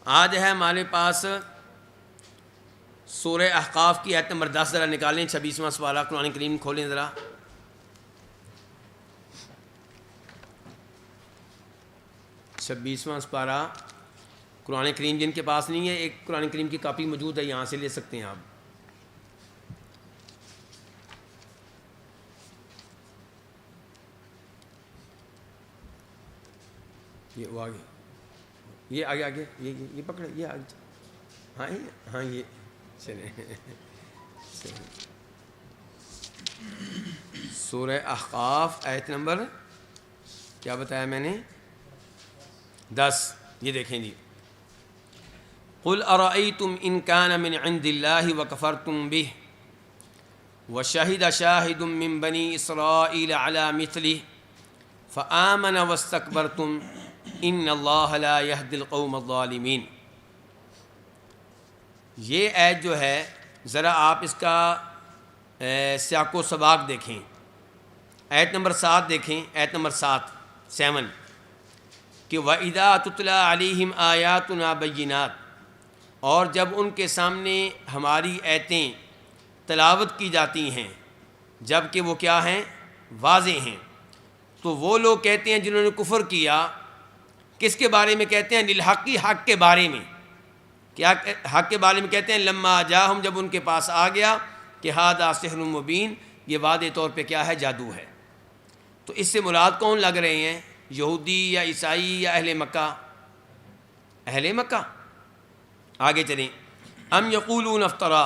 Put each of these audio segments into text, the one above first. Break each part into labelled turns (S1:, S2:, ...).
S1: آج ہے ہمارے پاس سورہ احقاف کی آیت نمبر 10 ذرا نکالیں، 26واں سوالہ قرآن کریم کھولیں ذرا. 26واں سپارہ قرآن کریم، جن کے پاس نہیں ہے ایک قرآن کریم کی کاپی موجود ہے، یہاں سے لے سکتے ہیں آپ. یہ وہ آگے، یہ آگے آگے، یہ پکڑے، یہ آگے. ہاں ہاں یہ چلیں. سورہ احقاف آیت نمبر کیا بتایا میں نے؟ 10. یہ دیکھیں جی. قل ارأيتم ان كان من عند الله وكفرتم به وشهد شاهد من بني اسرائيل على مثله فآمن واستكبرتم ان الله لا يهدي القوم الظالمين. یہ آیت جو ہے ذرا آپ اس کا سیاق و سباق دیکھیں. آیت نمبر 7 دیکھیں، آیت نمبر 7 کہ وَإِذَا تُتْلَى عَلَيْهِمْ آيَاتُنَا بَيِّنَاتٍ، اور جب ان کے سامنے ہماری آیتیں تلاوت کی جاتی ہیں جب کہ وہ کیا ہیں؟ واضح ہیں. تو وہ لوگ کہتے ہیں جنہوں نے کفر کیا، کس کے بارے میں کہتے ہیں؟ للحقی، حق کے بارے میں. کیا حق کے بارے میں کہتے ہیں؟ لما جاہم، جب ان کے پاس آ گیا کہ ھذا سحر مبین، یہ واضح طور پہ کیا ہے؟ جادو ہے. تو اس سے مراد کون لگ رہے ہیں؟ یہودی یا عیسائی یا اہل مکہ؟ اہل مکہ. آگے چلیں. ام یقولون افطرا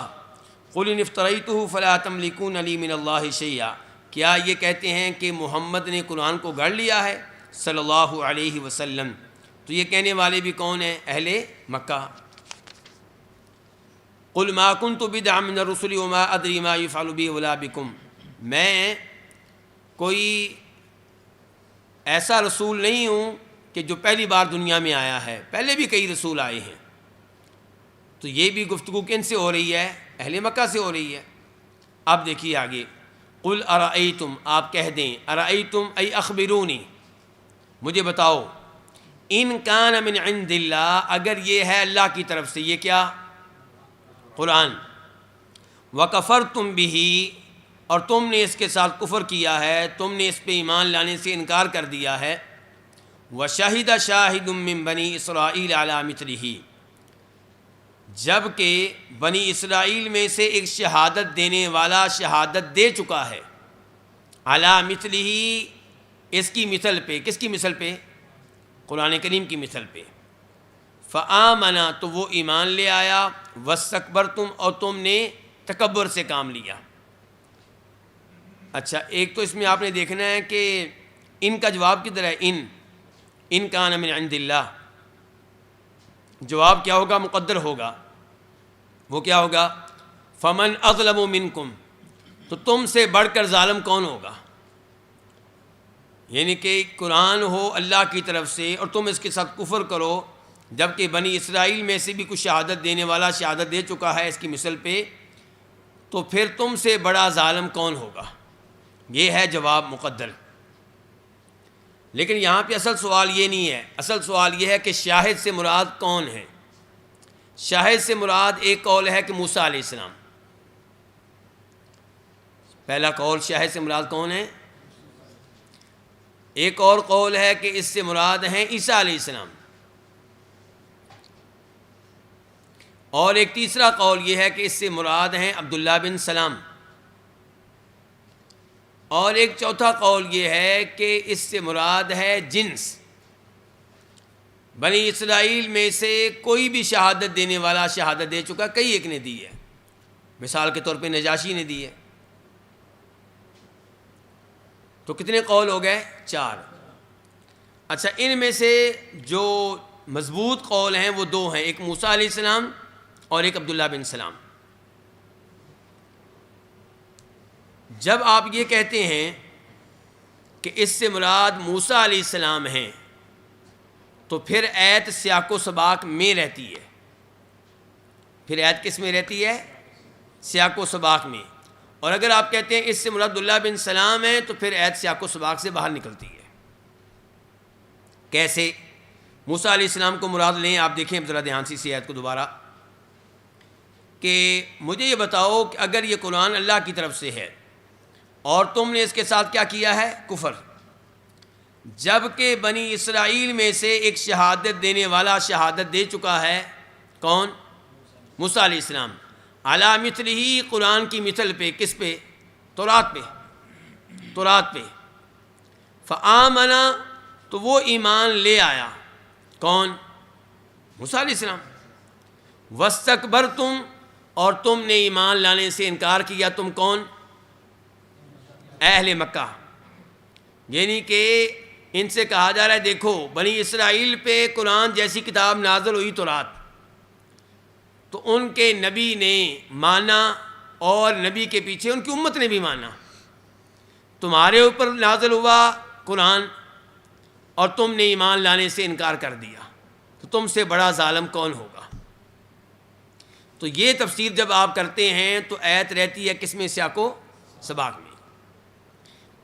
S1: قل ان افتریتہ فلا تملکون لی من اللہ شیئا، کیا یہ کہتے ہیں کہ محمد نے قرآن کو گھڑ لیا ہے صلی اللہ علیہ وسلم؟ تو یہ کہنے والے بھی کون ہیں؟ اہل مکہ. قل ما کنت بدعا من الرسل وما ادری ما یفعل بی ولا بکم، میں کوئی ایسا رسول نہیں ہوں کہ جو پہلی بار دنیا میں آیا ہے، پہلے بھی کئی رسول آئے ہیں. تو یہ بھی گفتگو کن سے ہو رہی ہے؟ اہل مکہ سے ہو رہی ہے. اب دیکھیے آگے. قل ارأیتم، آپ کہہ دیں، ارأیتم ای اخبرونی، مجھے بتاؤ، ان کان من عند اللہ، اگر یہ ہے اللہ کی طرف سے، یہ کیا؟ قرآن. وکفرتم بہ، اور تم نے اس کے ساتھ کفر کیا ہے، تم نے اس پہ ایمان لانے سے انکار کر دیا ہے. وشہد شاہد من بنی اسرائیل علی مثلہ، جب کہ بنی اسرائیل میں سے ایک شہادت دینے والا شہادت دے چکا ہے، علی مثلہ، اس کی مثل پہ. کس کی مثل پہ؟ قرآن کریم کی مثل پہ. فآمنا، تو وہ ایمان لے آیا. واستکبرتم، اور تم نے تکبر سے کام لیا. اچھا، ایک تو اس میں آپ نے دیکھنا ہے کہ ان کا جواب کدھر ہے؟ ان کان من عند اللہ. جواب کیا ہوگا؟ مقدر ہوگا. وہ کیا ہوگا؟ فمن اظلم منکم، تو تم سے بڑھ کر ظالم کون ہوگا؟ یعنی کہ قرآن ہو اللہ کی طرف سے اور تم اس کے ساتھ کفر کرو، جب کہ بنی اسرائیل میں سے بھی کچھ شہادت دینے والا شہادت دے چکا ہے اس کی مثل پہ، تو پھر تم سے بڑا ظالم کون ہوگا؟ یہ ہے جواب مقدر. لیکن یہاں پہ اصل سوال یہ نہیں ہے. اصل سوال یہ ہے کہ شاہد سے مراد کون ہے؟ شاہد سے مراد ایک قول ہے کہ موسیٰ علیہ السلام. پہلا قول شاہد سے مراد کون ہے؟ ایک اور قول ہے کہ اس سے مراد ہیں عیسیٰ علیہ السلام. اور ایک تیسرا قول یہ ہے کہ اس سے مراد ہیں عبداللہ بن سلام. اور ایک چوتھا قول یہ ہے کہ اس سے مراد ہے جنس. بنی اسرائیل میں سے کوئی بھی شہادت دینے والا شہادت دے چکا، کئی ایک نے دی ہے. مثال کے طور پہ نجاشی نے دی ہے. تو کتنے قول ہو گئے؟ 4. اچھا، ان میں سے جو مضبوط قول ہیں وہ 2 ہیں، ایک موسیٰ علیہ السلام اور ایک عبداللہ بن سلام. جب آپ یہ کہتے ہیں کہ اس سے مراد موسیٰ علیہ السلام ہیں، تو پھر آیت سیاق و سباق میں رہتی ہے. پھر آیت کس میں رہتی ہے؟ سیاق و سباق میں. اور اگر آپ کہتے ہیں اس سے مراد عبداللہ بن سلام ہے، تو پھر آیت سیاق و سباق سے باہر نکلتی ہے. کیسے؟ موسیٰ علیہ السلام کو مراد لیں. آپ دیکھیں ذرا دھیان سے اسی آیت کو دوبارہ کہ مجھے یہ بتاؤ کہ اگر یہ قرآن اللہ کی طرف سے ہے اور تم نے اس کے ساتھ کیا کیا ہے؟ کفر. جب کہ بنی اسرائیل میں سے ایک شہادت دینے والا شہادت دے چکا ہے. کون؟ موسیٰ علیہ السلام. علی مثلہ، قرآن کی مثل پہ. کس پہ؟ تورات پہ. تورات پہ. فآمنا، تو وہ ایمان لے آیا. کون؟ موسیٰ علیہ السلام. واستکبرتم، اور تم نے ایمان لانے سے انکار کیا. تم کون؟ اہل مکہ. یعنی کہ ان سے کہا جا رہا ہے دیکھو بنی اسرائیل پہ قرآن جیسی کتاب نازل ہوئی تورات، تو ان کے نبی نے مانا اور نبی کے پیچھے ان کی امت نے بھی مانا. تمہارے اوپر نازل ہوا قرآن اور تم نے ایمان لانے سے انکار کر دیا، تو تم سے بڑا ظالم کون ہوگا؟ تو یہ تفسیر جب آپ کرتے ہیں تو آیت رہتی ہے کس میں؟ سیاق و سباق میں.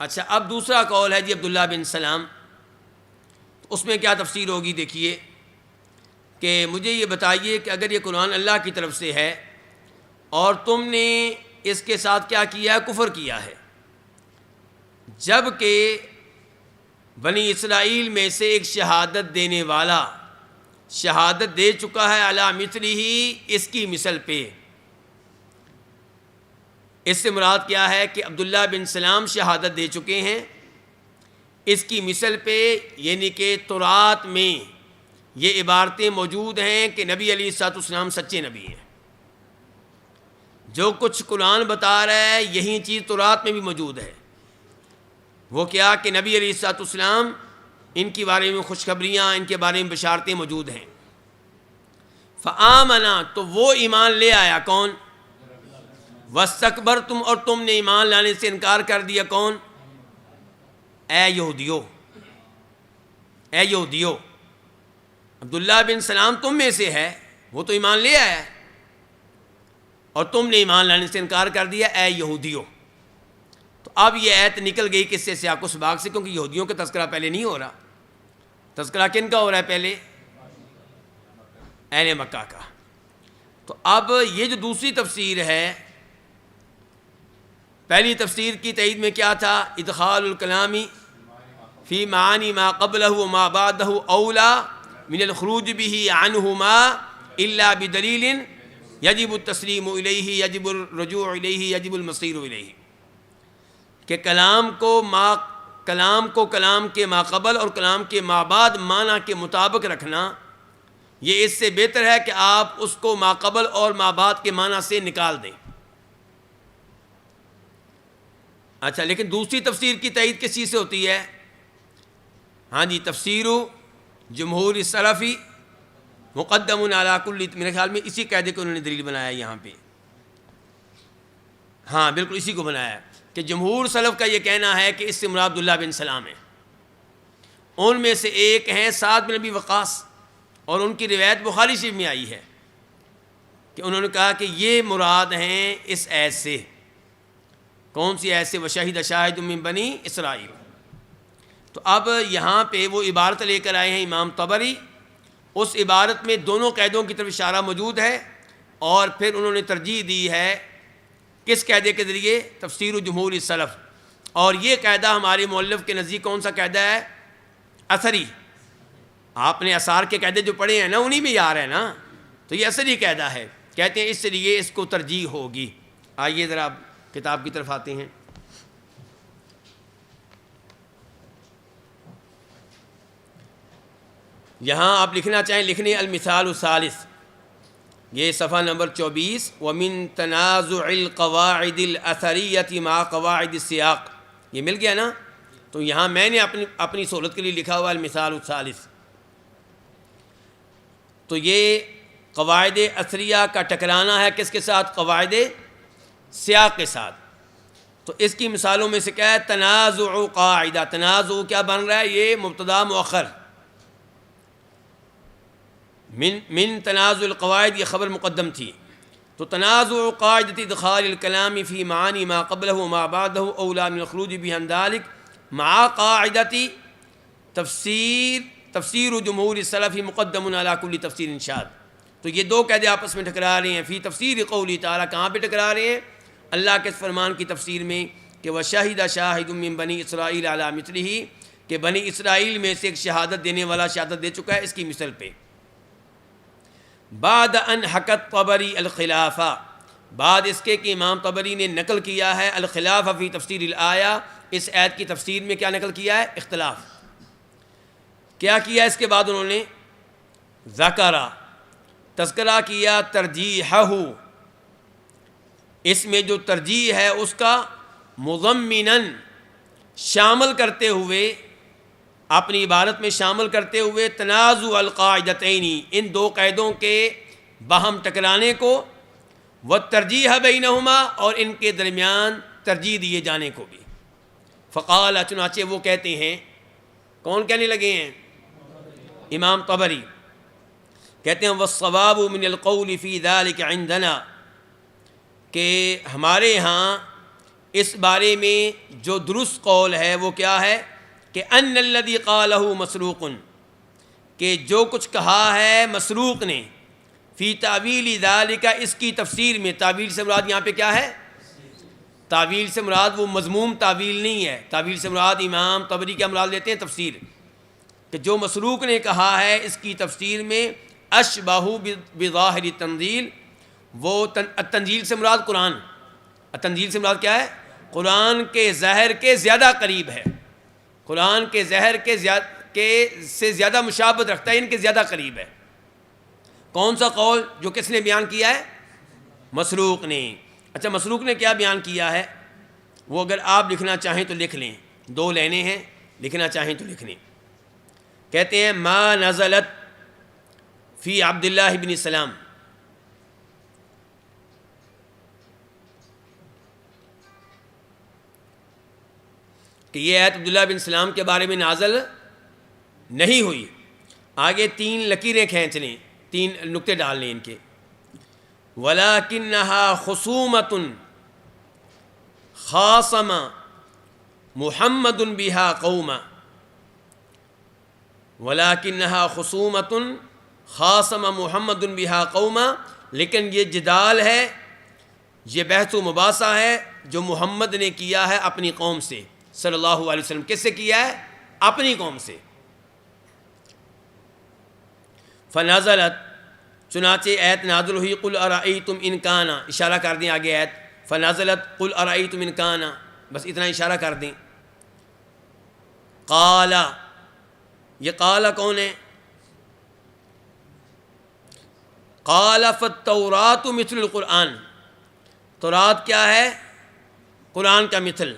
S1: اچھا، اب دوسرا قول ہے جی عبداللہ بن سلام. تو اس میں کیا تفسیر ہوگی؟ دیکھیے کہ مجھے یہ بتائیے کہ اگر یہ قرآن اللہ کی طرف سے ہے اور تم نے اس کے ساتھ کیا کیا ہے؟ کفر کیا ہے. جب کہ بنی اسرائیل میں سے ایک شہادت دینے والا شہادت دے چکا ہے علی مثلہ، اس کی مثل پہ. اس سے مراد کیا ہے کہ عبداللہ بن سلام شہادت دے چکے ہیں اس کی مثل پہ. یعنی کہ تورات میں یہ عبارتیں موجود ہیں کہ نبی علیہ الصلوۃ والسلام سچے نبی ہیں. جو کچھ قرآن بتا رہا ہے یہی چیز تورات میں بھی موجود ہے. وہ کیا کہ نبی علیہ الصلوۃ والسلام، ان کے بارے میں خوشخبریاں، ان کے بارے میں بشارتیں موجود ہیں. فآمنا، تو وہ ایمان لے آیا. کون؟ واستکبرتم، اور تم نے ایمان لانے سے انکار کر دیا. کون؟ اے یہودیو. اے یہودیو، عبداللہ بن سلام تم میں سے ہے، وہ تو ایمان لے آیا ہے اور تم نے ایمان لانے سے انکار کر دیا. اے یہودیو. تو اب یہ آیت نکل گئی کس سے؟ سیاق و سباق سے، کیونکہ یہودیوں کا تذکرہ پہلے نہیں ہو رہا. تذکرہ کن کا ہو رہا ہے پہلے؟ اہل مکہ کا. تو اب یہ جو دوسری تفسیر ہے، پہلی تفسیر کی تائید میں کیا تھا؟ ادخال الکلامی فی معانی ما قبلہ و ما بعدہ اولا من الخروج به عنہما الا بدلیل یجب التسلیم الیہ، یجب الرجوع الیہ، یجب المصیر الیہ. کہ کلام کو کلام کے ما قبل اور کلام کے ما بعد معنی کے مطابق رکھنا، یہ اس سے بہتر ہے کہ آپ اس کو ما قبل اور ما بعد کے معنی سے نکال دیں. اچھا، لیکن دوسری تفسیر کی تائید کس چیز سے ہوتی ہے؟ ہاں جی، تفسیر جمہور السلفی مقدم علی کل. میرے خیال میں اسی قاعدے کو انہوں نے دلیل بنایا یہاں پہ. ہاں بالکل اسی کو بنایا کہ جمہور سلف کا یہ کہنا ہے کہ اس سے مراد عبداللہ بن سلام ہے. ان میں سے ایک ہیں سعد بن ابی وقاص، اور ان کی روایت بخاری شریف میں آئی ہے کہ انہوں نے کہا کہ یہ مراد ہیں اس آیت سے. کون سی آیت سے؟ وشہد شاہد من بنی اسرائیل. تو اب یہاں پہ وہ عبارت لے کر آئے ہیں امام طبری. اس عبارت میں دونوں قیدوں کی طرف اشارہ موجود ہے، اور پھر انہوں نے ترجیح دی ہے کس قاعدے کے ذریعے؟ تفسیر جمہور السلف. اور یہ قاعدہ ہمارے مؤلف کے نزدیک کون سا قاعدہ ہے؟ اثری. آپ نے اثار کے قاعدے جو پڑھے ہیں نا، انہی میں آ رہا ہے نا. تو یہ اثری قاعدہ ہے. کہتے ہیں اس لیے اس کو ترجیح ہوگی. آئیے ذرا کتاب کی طرف آتے ہیں. یہاں آپ لکھنا چاہیں لکھنے المثال الثالث، یہ صفحہ نمبر 24. ومن تنازع القواعد الاثریۃ مع قواعد السیاق. یہ مل گیا نا؟ تو یہاں میں نے اپنی سہولت کے لیے لکھا ہوا المثال الثالث. تو یہ قواعد اثریہ کا ٹکرانا ہے کس کے ساتھ؟ قواعد سیاق کے ساتھ. تو اس کی مثالوں میں سے کیا ہے؟ تنازع قاعدہ. تنازع کیا بن رہا ہے؟ یہ مبتدا مؤخر. من تنازع القواعد، یہ خبر مقدم تھی. تو تنازع قاعدۃ ادخال الکلام فی معانی ما قبلہ وما بعدہ اولا من الخروج به عن ذلک مع قاعدۃ تفسیر جمہور السلف مقدم علی کل تفسیر انشاد. تو یہ دو قاعدے آپس میں ٹکرا رہے ہیں. فی تفسیر قولی تعالیٰ کہاں پہ ٹکرا رہے ہیں؟ اللہ کے فرمان کی تفسیر میں کہ وشہد شاہد من بنی اسرائیل علی مثلہ، کہ بنی اسرائیل میں سے ایک شہادت دینے والا شہادت دے چکا ہے اس کی مثل پہ. بعد ان حکت طبری الخلافہ، بعد اس کے کہ امام طبری نے نقل کیا ہے الخلاف فی تفسیر الآیہ، اس آیت کی تفسیر میں کیا نقل کیا ہے؟ اختلاف. کیا کیا اس کے بعد انہوں نے؟ ذکرہ، تذکرہ کیا ترجیحہ، اس میں جو ترجیح ہے اس کا مضمناً شامل کرتے ہوئے، اپنی عبارت میں شامل کرتے ہوئے تنازع القاعدتین، ان دو قاعدوں کے باہم ٹکرانے کو، والترجیح بینہما، اور ان کے درمیان ترجیح دیے جانے کو بھی. فقال، چنانچہ وہ کہتے ہیں، کون کہنے لگے ہیں؟ امام طبری کہتے ہیں والصواب من القول فی ذلک عندنا، کہ ہمارے ہاں اس بارے میں جو درست قول ہے وہ کیا ہے کہ ان الذی قالہ مسروق، کہ جو کچھ کہا ہے مسروق نے فی تعویل ذالک، اس کی تفسیر میں. تعویل سے مراد یہاں پہ کیا ہے؟ تعویل سے مراد وہ مضموم تعویل نہیں ہے. تعویل سے مراد امام طبری کیا مراد لیتے ہیں؟ تفسیر. کہ جو مسروق نے کہا ہے اس کی تفسیر میں اشبہ بظاہر التنزیل، وہ التنزیل سے مراد قرآن، التنزیل سے مراد کیا ہے؟ قرآن کے ظاہر کے زیادہ قریب ہے، قرآن کے ظاہر کے سے زیادہ مشابہت رکھتا ہے، ان کے زیادہ قریب ہے. کون سا قول؟ جو کس نے بیان کیا ہے؟ مسروق نے. اچھا، مسروق نے کیا بیان کیا ہے؟ وہ اگر آپ لکھنا چاہیں تو لکھ لیں، دو لینے ہیں، لکھنا چاہیں تو لکھ لیں. کہتے ہیں ما نزلت فی عبداللہ بن سلام، کہ یہ آیت عبداللہ بن سلام کے بارے میں نازل نہیں ہوئی. آگے تین لکیریں کھینچ لیں، تین نقطے ڈال لیں ان کے. وَلَكِنَّهَا خُصُومَةٌ خَاصَمَ مُحَمَّدٌ بِهَا قَوْمًا، وَلَكِنَّهَا خُصُومَةٌ خَاصَمَ مُحَمَّدٌ بِهَا قَوْمًا، لیکن یہ جدال ہے، یہ بحث و مباحثہ ہے جو محمد نے کیا ہے اپنی قوم سے صلی اللہ علیہ وسلم. کس سے کیا ہے؟ اپنی قوم سے. فنزلت، چنانچہ ایت نازل ہوئی قل ارأیتم ان کان، اشارہ کر دیں آگے ایت فنزلت قل ارأیتم ان کان، بس اتنا اشارہ کر دیں. قال، یہ قال کون ہے؟ قال فالتوراۃ مثل القرآن، تورات کیا ہے؟ قرآن کا مثل.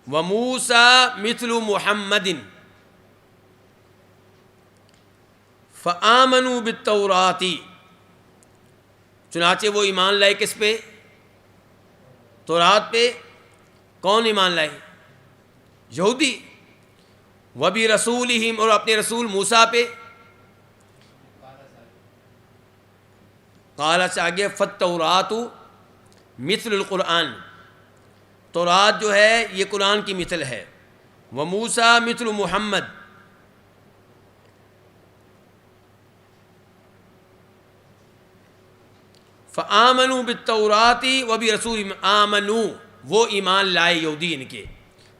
S1: وموسیٰ مثل محمد فآمنوا بالتوراۃ، چنانچہ وہ ایمان لائے کس پہ؟ تورات پہ. کون ایمان لائے؟ یہودی. وبرسولہم، اور اپنے رسول موسیٰ پہ. قال سے آگے فالتوراۃ مثل القرآن، تورات جو ہے یہ قرآن کی مثل ہے. وموسیٰ مثل محمد، فآمنوا بالتوراۃ وبرسول، آمنوا، وہ ایمان لائے یہودی ان کے،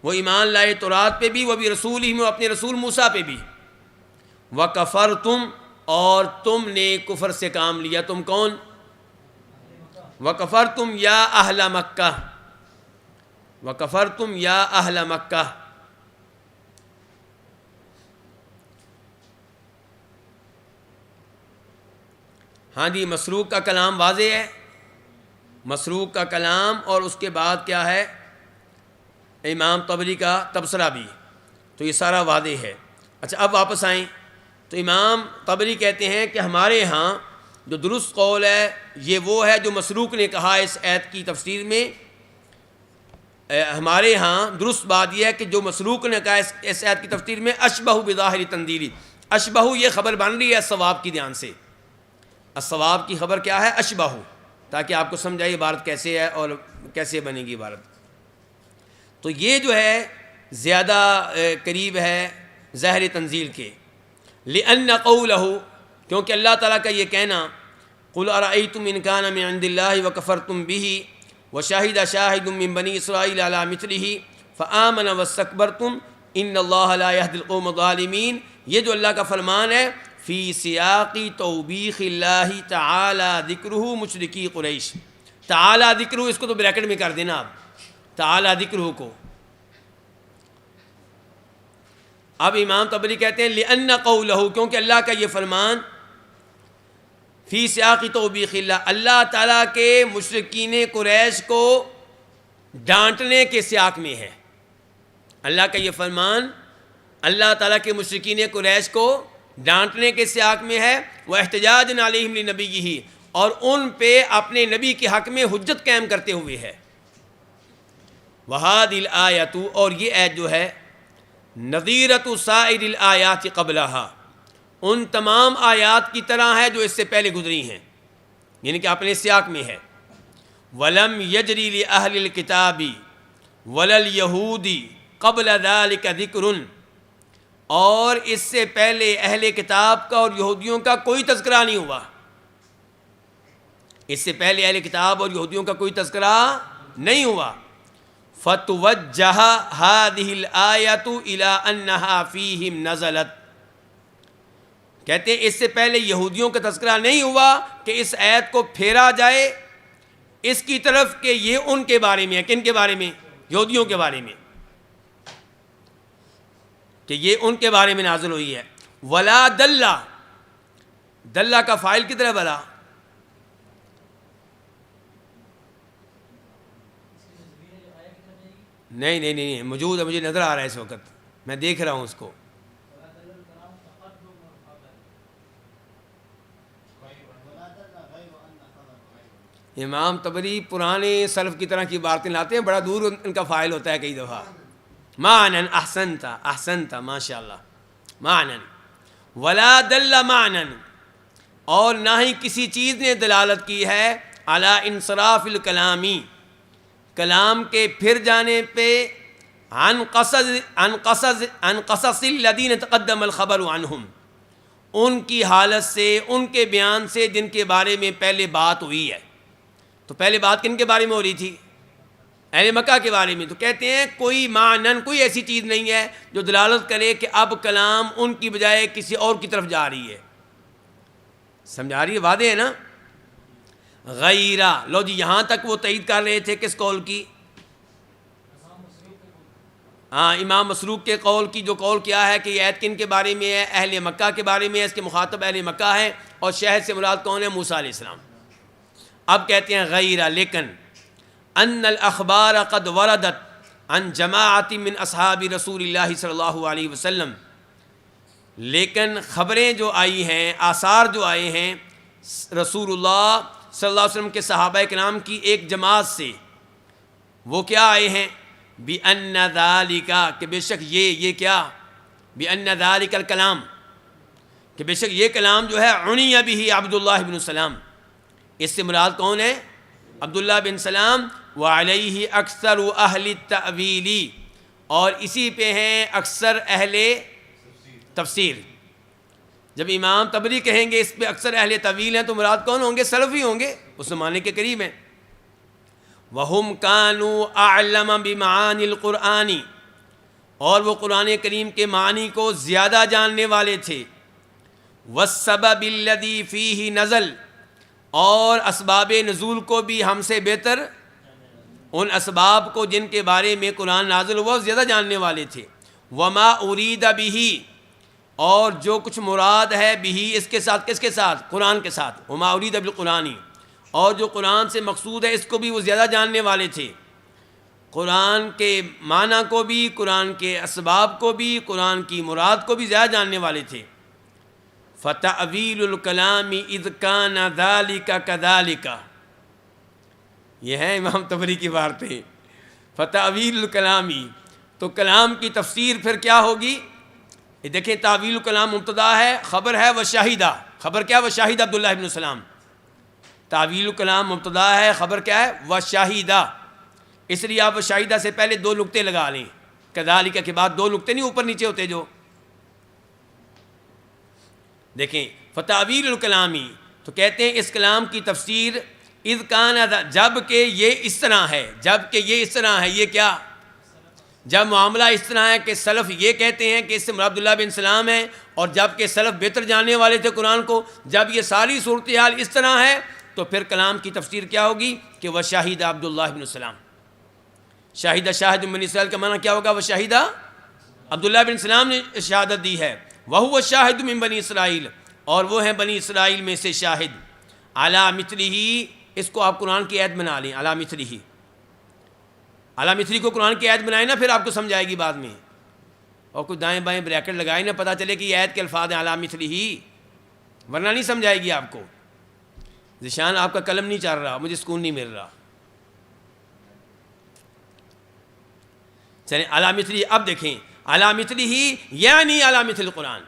S1: وہ ایمان لائے تورات پہ بھی، وبرسولہم، اپنے رسول موسیٰ پہ بھی. وکفرتم، اور تم نے کفر سے کام لیا. تم کون؟ وکفرتم یا اہل مکہ، وکفرتم یا اہل مکہ. ہاں جی، مسروق کا کلام واضح ہے، مسروق کا کلام، اور اس کے بعد کیا ہے؟ امام طبری کا تبصرہ بھی. تو یہ سارا واضح ہے. اچھا، اب واپس آئیں تو امام طبری کہتے ہیں کہ ہمارے ہاں جو درست قول ہے یہ وہ ہے جو مسروق نے کہا اس آیت کی تفسیر میں. ہمارے ہاں درست بات یہ ہے کہ جو مسروق نے کہا اس آیت کی تفسیر میں اشبہ بظاہر تنزیل، اشبہ یہ خبر بن رہی ہے الصواب کی، دھیان سے. الصواب کی خبر کیا ہے؟ اشبہ، تاکہ آپ کو سمجھ آئے عبارت کیسے ہے اور کیسے بنے گی عبارت. تو یہ جو ہے زیادہ قریب ہے ظاہر تنزیل کے. لِأَنَّ قَوْلَهُ، کیونکہ اللہ تعالیٰ کا یہ کہنا قُلْ أَرَأَيْتُمْ إِنْ كَانَ مِنْ عِنْدِ اللَّهِ وَكَفَرْتُمْ بِهِ وَشَهِدَ شَاهِدٌ مِّن بَنِي إِسْرَائِيلَ عَلَىٰ مِثْلِهِ فَآمَنَ وَاسْتَكْبَرْتُمْ إِنَّ اللَّهَ لَا يَهْدِي الْقَوْمَ الظَّالِمِينَ، یہ جو اللہ کا فرمان ہے فی سیاق توبیخ اللہ تعالی ذکرہ مشرکی قریش، تعالی ذکرہ اس کو تو بریکٹ میں کر دینا آپ، تعالی ذکرہ کو۔ اب امام طبری کہتے ہیں لِأَنَّ قَوْلَهُ، کیونکہ اللہ کا یہ فرمان فی سیاق توبیخ اللہ، اللہ تعالیٰ کے مشرکین قریش کو ڈانٹنے کے سیاق میں ہے۔ اللہ کا یہ فرمان اللہ تعالیٰ کے مشرکین قریش کو ڈانٹنے کے سیاق میں ہے، وَاحْتِجَاجًا عَلَيْهِمْ لِنَبِيِّهِ، اور ان پہ اپنے نبی کے حق میں حجت قائم کرتے ہوئے ہے۔ وَهَذِهِ الْآيَةُ، اور یہ آیت جو ہے نظیرۃ سائر الآیات قبلها، ان تمام آیات کی طرح ہے جو اس سے پہلے گزری ہیں، یعنی کہ اپنے سیاق میں ہے۔ وَلَمْ يَجْرِ لِأَهْلِ الْكِتَابِ وَلَا الْيَهُودِ قَبْلَ ذَلِكَ ذِكْرٌ، اور اس سے پہلے اہل کتاب کا اور یہودیوں کا کوئی تذکرہ نہیں ہوا، اس سے پہلے اہل کتاب اور یہودیوں کا کوئی تذکرہ نہیں ہوا۔ فَتُوَجَّهَ هَذِهِ الْآيَةُ إِلَىٰ أَنَّهَا فِيهِمْ نَزَلَتْ، کہتے ہیں اس سے پہلے یہودیوں کا تذکرہ نہیں ہوا کہ اس آیت کو پھیرا جائے اس کی طرف کہ یہ ان کے بارے میں ہے، کن کے بارے میں؟ یہودیوں کے بارے میں، کہ یہ ان کے بارے میں نازل ہوئی ہے۔ ولا دلہ، دلہ کا فاعل کی طرح بلا، نہیں موجود ہے، مجھے نظر آ رہا ہے اس وقت، میں دیکھ رہا ہوں اس کو۔ امام طبری پرانے سلف کی طرح کی باتیں لاتے ہیں، بڑا دور ان کا فاعل ہوتا ہے کئی دفعہ۔ معنن، احسنت ماشاء اللہ، معنن ولا دل معنن، اور نہ ہی کسی چیز نے دلالت کی ہے علی انصراف الکلامی، کلام کے پھر جانے پہ، عن قصص الذین تقدم الخبر عنہم، ان کی حالت سے، ان کے بیان سے جن کے بارے میں پہلے بات ہوئی ہے۔ تو پہلے بات کن کے بارے میں ہو رہی تھی؟ اہل مکہ کے بارے میں۔ تو کہتے ہیں کوئی معنن، کوئی ایسی چیز نہیں ہے جو دلالت کرے کہ اب کلام ان کی بجائے کسی اور کی طرف جا رہی ہے۔ سمجھا رہی ہے؟ واضح ہے نا؟ غیرہ، لو جی یہاں تک وہ تائید کر رہے تھے کس قول کی؟ ہاں، امام مسروق کے قول کی، جو قول کیا ہے کہ یہ آیت کن کے بارے میں ہے؟ اہل مکہ کے بارے میں ہے، اس کے مخاطب اہل مکہ ہے، اور شہد سے مراد کون ہے؟ موسیٰ علیہ السلام۔ اب کہتے ہیں غیرہ، لیکن ان الاخبار قد وردت عن جماعت من اصحاب رسول اللہ صلی اللہ علیہ وسلم، لیکن خبریں جو آئی ہیں، آثار جو آئے ہیں رسول اللہ صلی اللہ علیہ وسلم کے صحابہ کرام کی ایک جماعت سے، وہ کیا آئے ہیں؟ بِأَنَّ ذَلِكَ، کہ بے شک یہ کیا؟ بِأَنَّ ذَلِكَ الکلام، کہ بے شک یہ کلام جو ہے عنی بہ عبداللہ بن سلام، اس سے مراد کون ہے؟ عبداللہ بن سلام۔ وعلیہ اکثر اہل التأویل، اور اسی پہ ہیں اکثر اہل تفسیر۔ جب امام طبری کہیں گے اس پہ اکثر اہل تأویل ہیں تو مراد کون ہوں گے؟ سلفی ہوں گے، اس زمانے کے قریب ہیں۔ وَهُمْ كَانُوا أَعْلَمَ بِمَعَانِ الْقُرْآنِ، اور وہ قرآن کریم کے معنی کو زیادہ جاننے والے تھے۔ وَالسَّبَبِ الَّذِي فِيهِ نَزَلَ، اور اسباب نزول کو بھی ہم سے بہتر، ان اسباب کو جن کے بارے میں قرآن نازل ہوا زیادہ جاننے والے تھے۔ وَمَا أُرِيدَ بِهِ، اور جو کچھ مراد ہے بِهِ، اس کے ساتھ، کس کے ساتھ؟ قرآن کے ساتھ۔ وَمَا أُرِيدَ بِالْقُرْآنِ، اور جو قرآن سے مقصود ہے اس کو بھی وہ زیادہ جاننے والے تھے، قرآن کے معنی کو بھی، قرآن کے اسباب کو بھی، قرآن کی مراد کو بھی زیادہ جاننے والے تھے۔ فَتَأْوِيلُ الْكَلَامِ إِذْ كَانَ ذَلِكَ كَذَلِكَ، یہ ہیں امام طبری کی باتیں۔ فَتَأْوِيلُ الْكَلَامِ، تو کلام کی تفسیر پھر کیا ہوگی؟ یہ دیکھیں، تاویل الکلام مبتدا ہے، خبر ہے وشاہدہ، خبر کیا ہے؟ وشاہدہ عبداللہ ابن السلام۔ تاویل الکلام مبتدا ہے، خبر کیا ہے؟ وشاہدہ، اس لیے آپ وشاہدہ سے پہلے دو نقطے لگا لیں، کذالک کے بعد دو نقطے نہیں اوپر نیچے ہوتے جو۔ دیکھیں فتاویل الکلامی، تو کہتے ہیں اس کلام کی تفسیر اذ کان، جب کہ یہ اس طرح ہے، جب کہ یہ اس طرح ہے، یہ کیا، جب معاملہ اس طرح ہے کہ سلف یہ کہتے ہیں کہ اس سے مراد عبداللہ بن سلام ہے، اور جب کہ سلف بہتر جاننے والے تھے قرآن کو، جب یہ ساری صورتحال اس طرح ہے تو پھر کلام کی تفسیر کیا ہوگی کہ وشاہد عبداللہ بن سلام. شاہدہ شاہد من اسرائیل کا معنی کیا ہوگا؟ وشاہدہ عبداللہ بن سلام نے شہادت دی ہے. وہو شاہد من بنی اسرائیل، اور وہ ہیں بنی اسرائیل میں سے شاہد. علی مثلہ، اس کو آپ قرآن کی آیت بنا لیں. علی مثلہ، علی مثلہ کو قرآن کی آیت بنائیں نا، پھر آپ کو سمجھ آئے گی بعد میں. اور کوئی دائیں بائیں بریکٹ لگائیں نا، پتہ چلے کہ یہ آیت کے الفاظ ہیں علی مثلہ، ورنہ نہیں سمجھ آئے گی آپ کو. ذیشان آپ کا قلم نہیں چل رہا، مجھے سکون نہیں مل رہا. چلیں علی مثلہ، اب دیکھیں علی مثلہ یعنی علی مثل القرآن.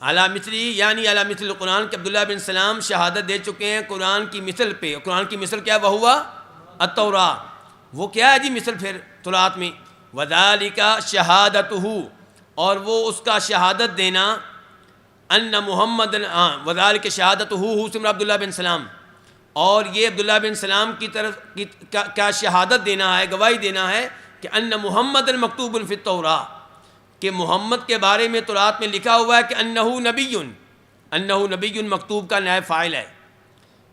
S1: علی مثلہ یعنی علی مثل القرآن کہ عبداللہ بن سلام شہادت دے چکے ہیں قرآن کی مثل پہ. قرآن کی مثل کیا؟ وہوا التوراۃ. وہ کیا ہے جی مثل پھر توراۃ میں؟ وذالک شہادتہ، اور وہ اس کا شہادت دینا، ان محمد، وذالک شہادتہ سے عبداللہ بن سلام، اور یہ عبداللہ بن سلام کی طرف کیا شہادت دینا ہے، گواہی دینا ہے کہ ان محمد مکتوب فی التوراۃ، کہ محمد کے بارے میں توراۃ میں لکھا ہوا ہے کہ انہ نبی، انہ نبی مکتوب کا نائب فاعل ہے،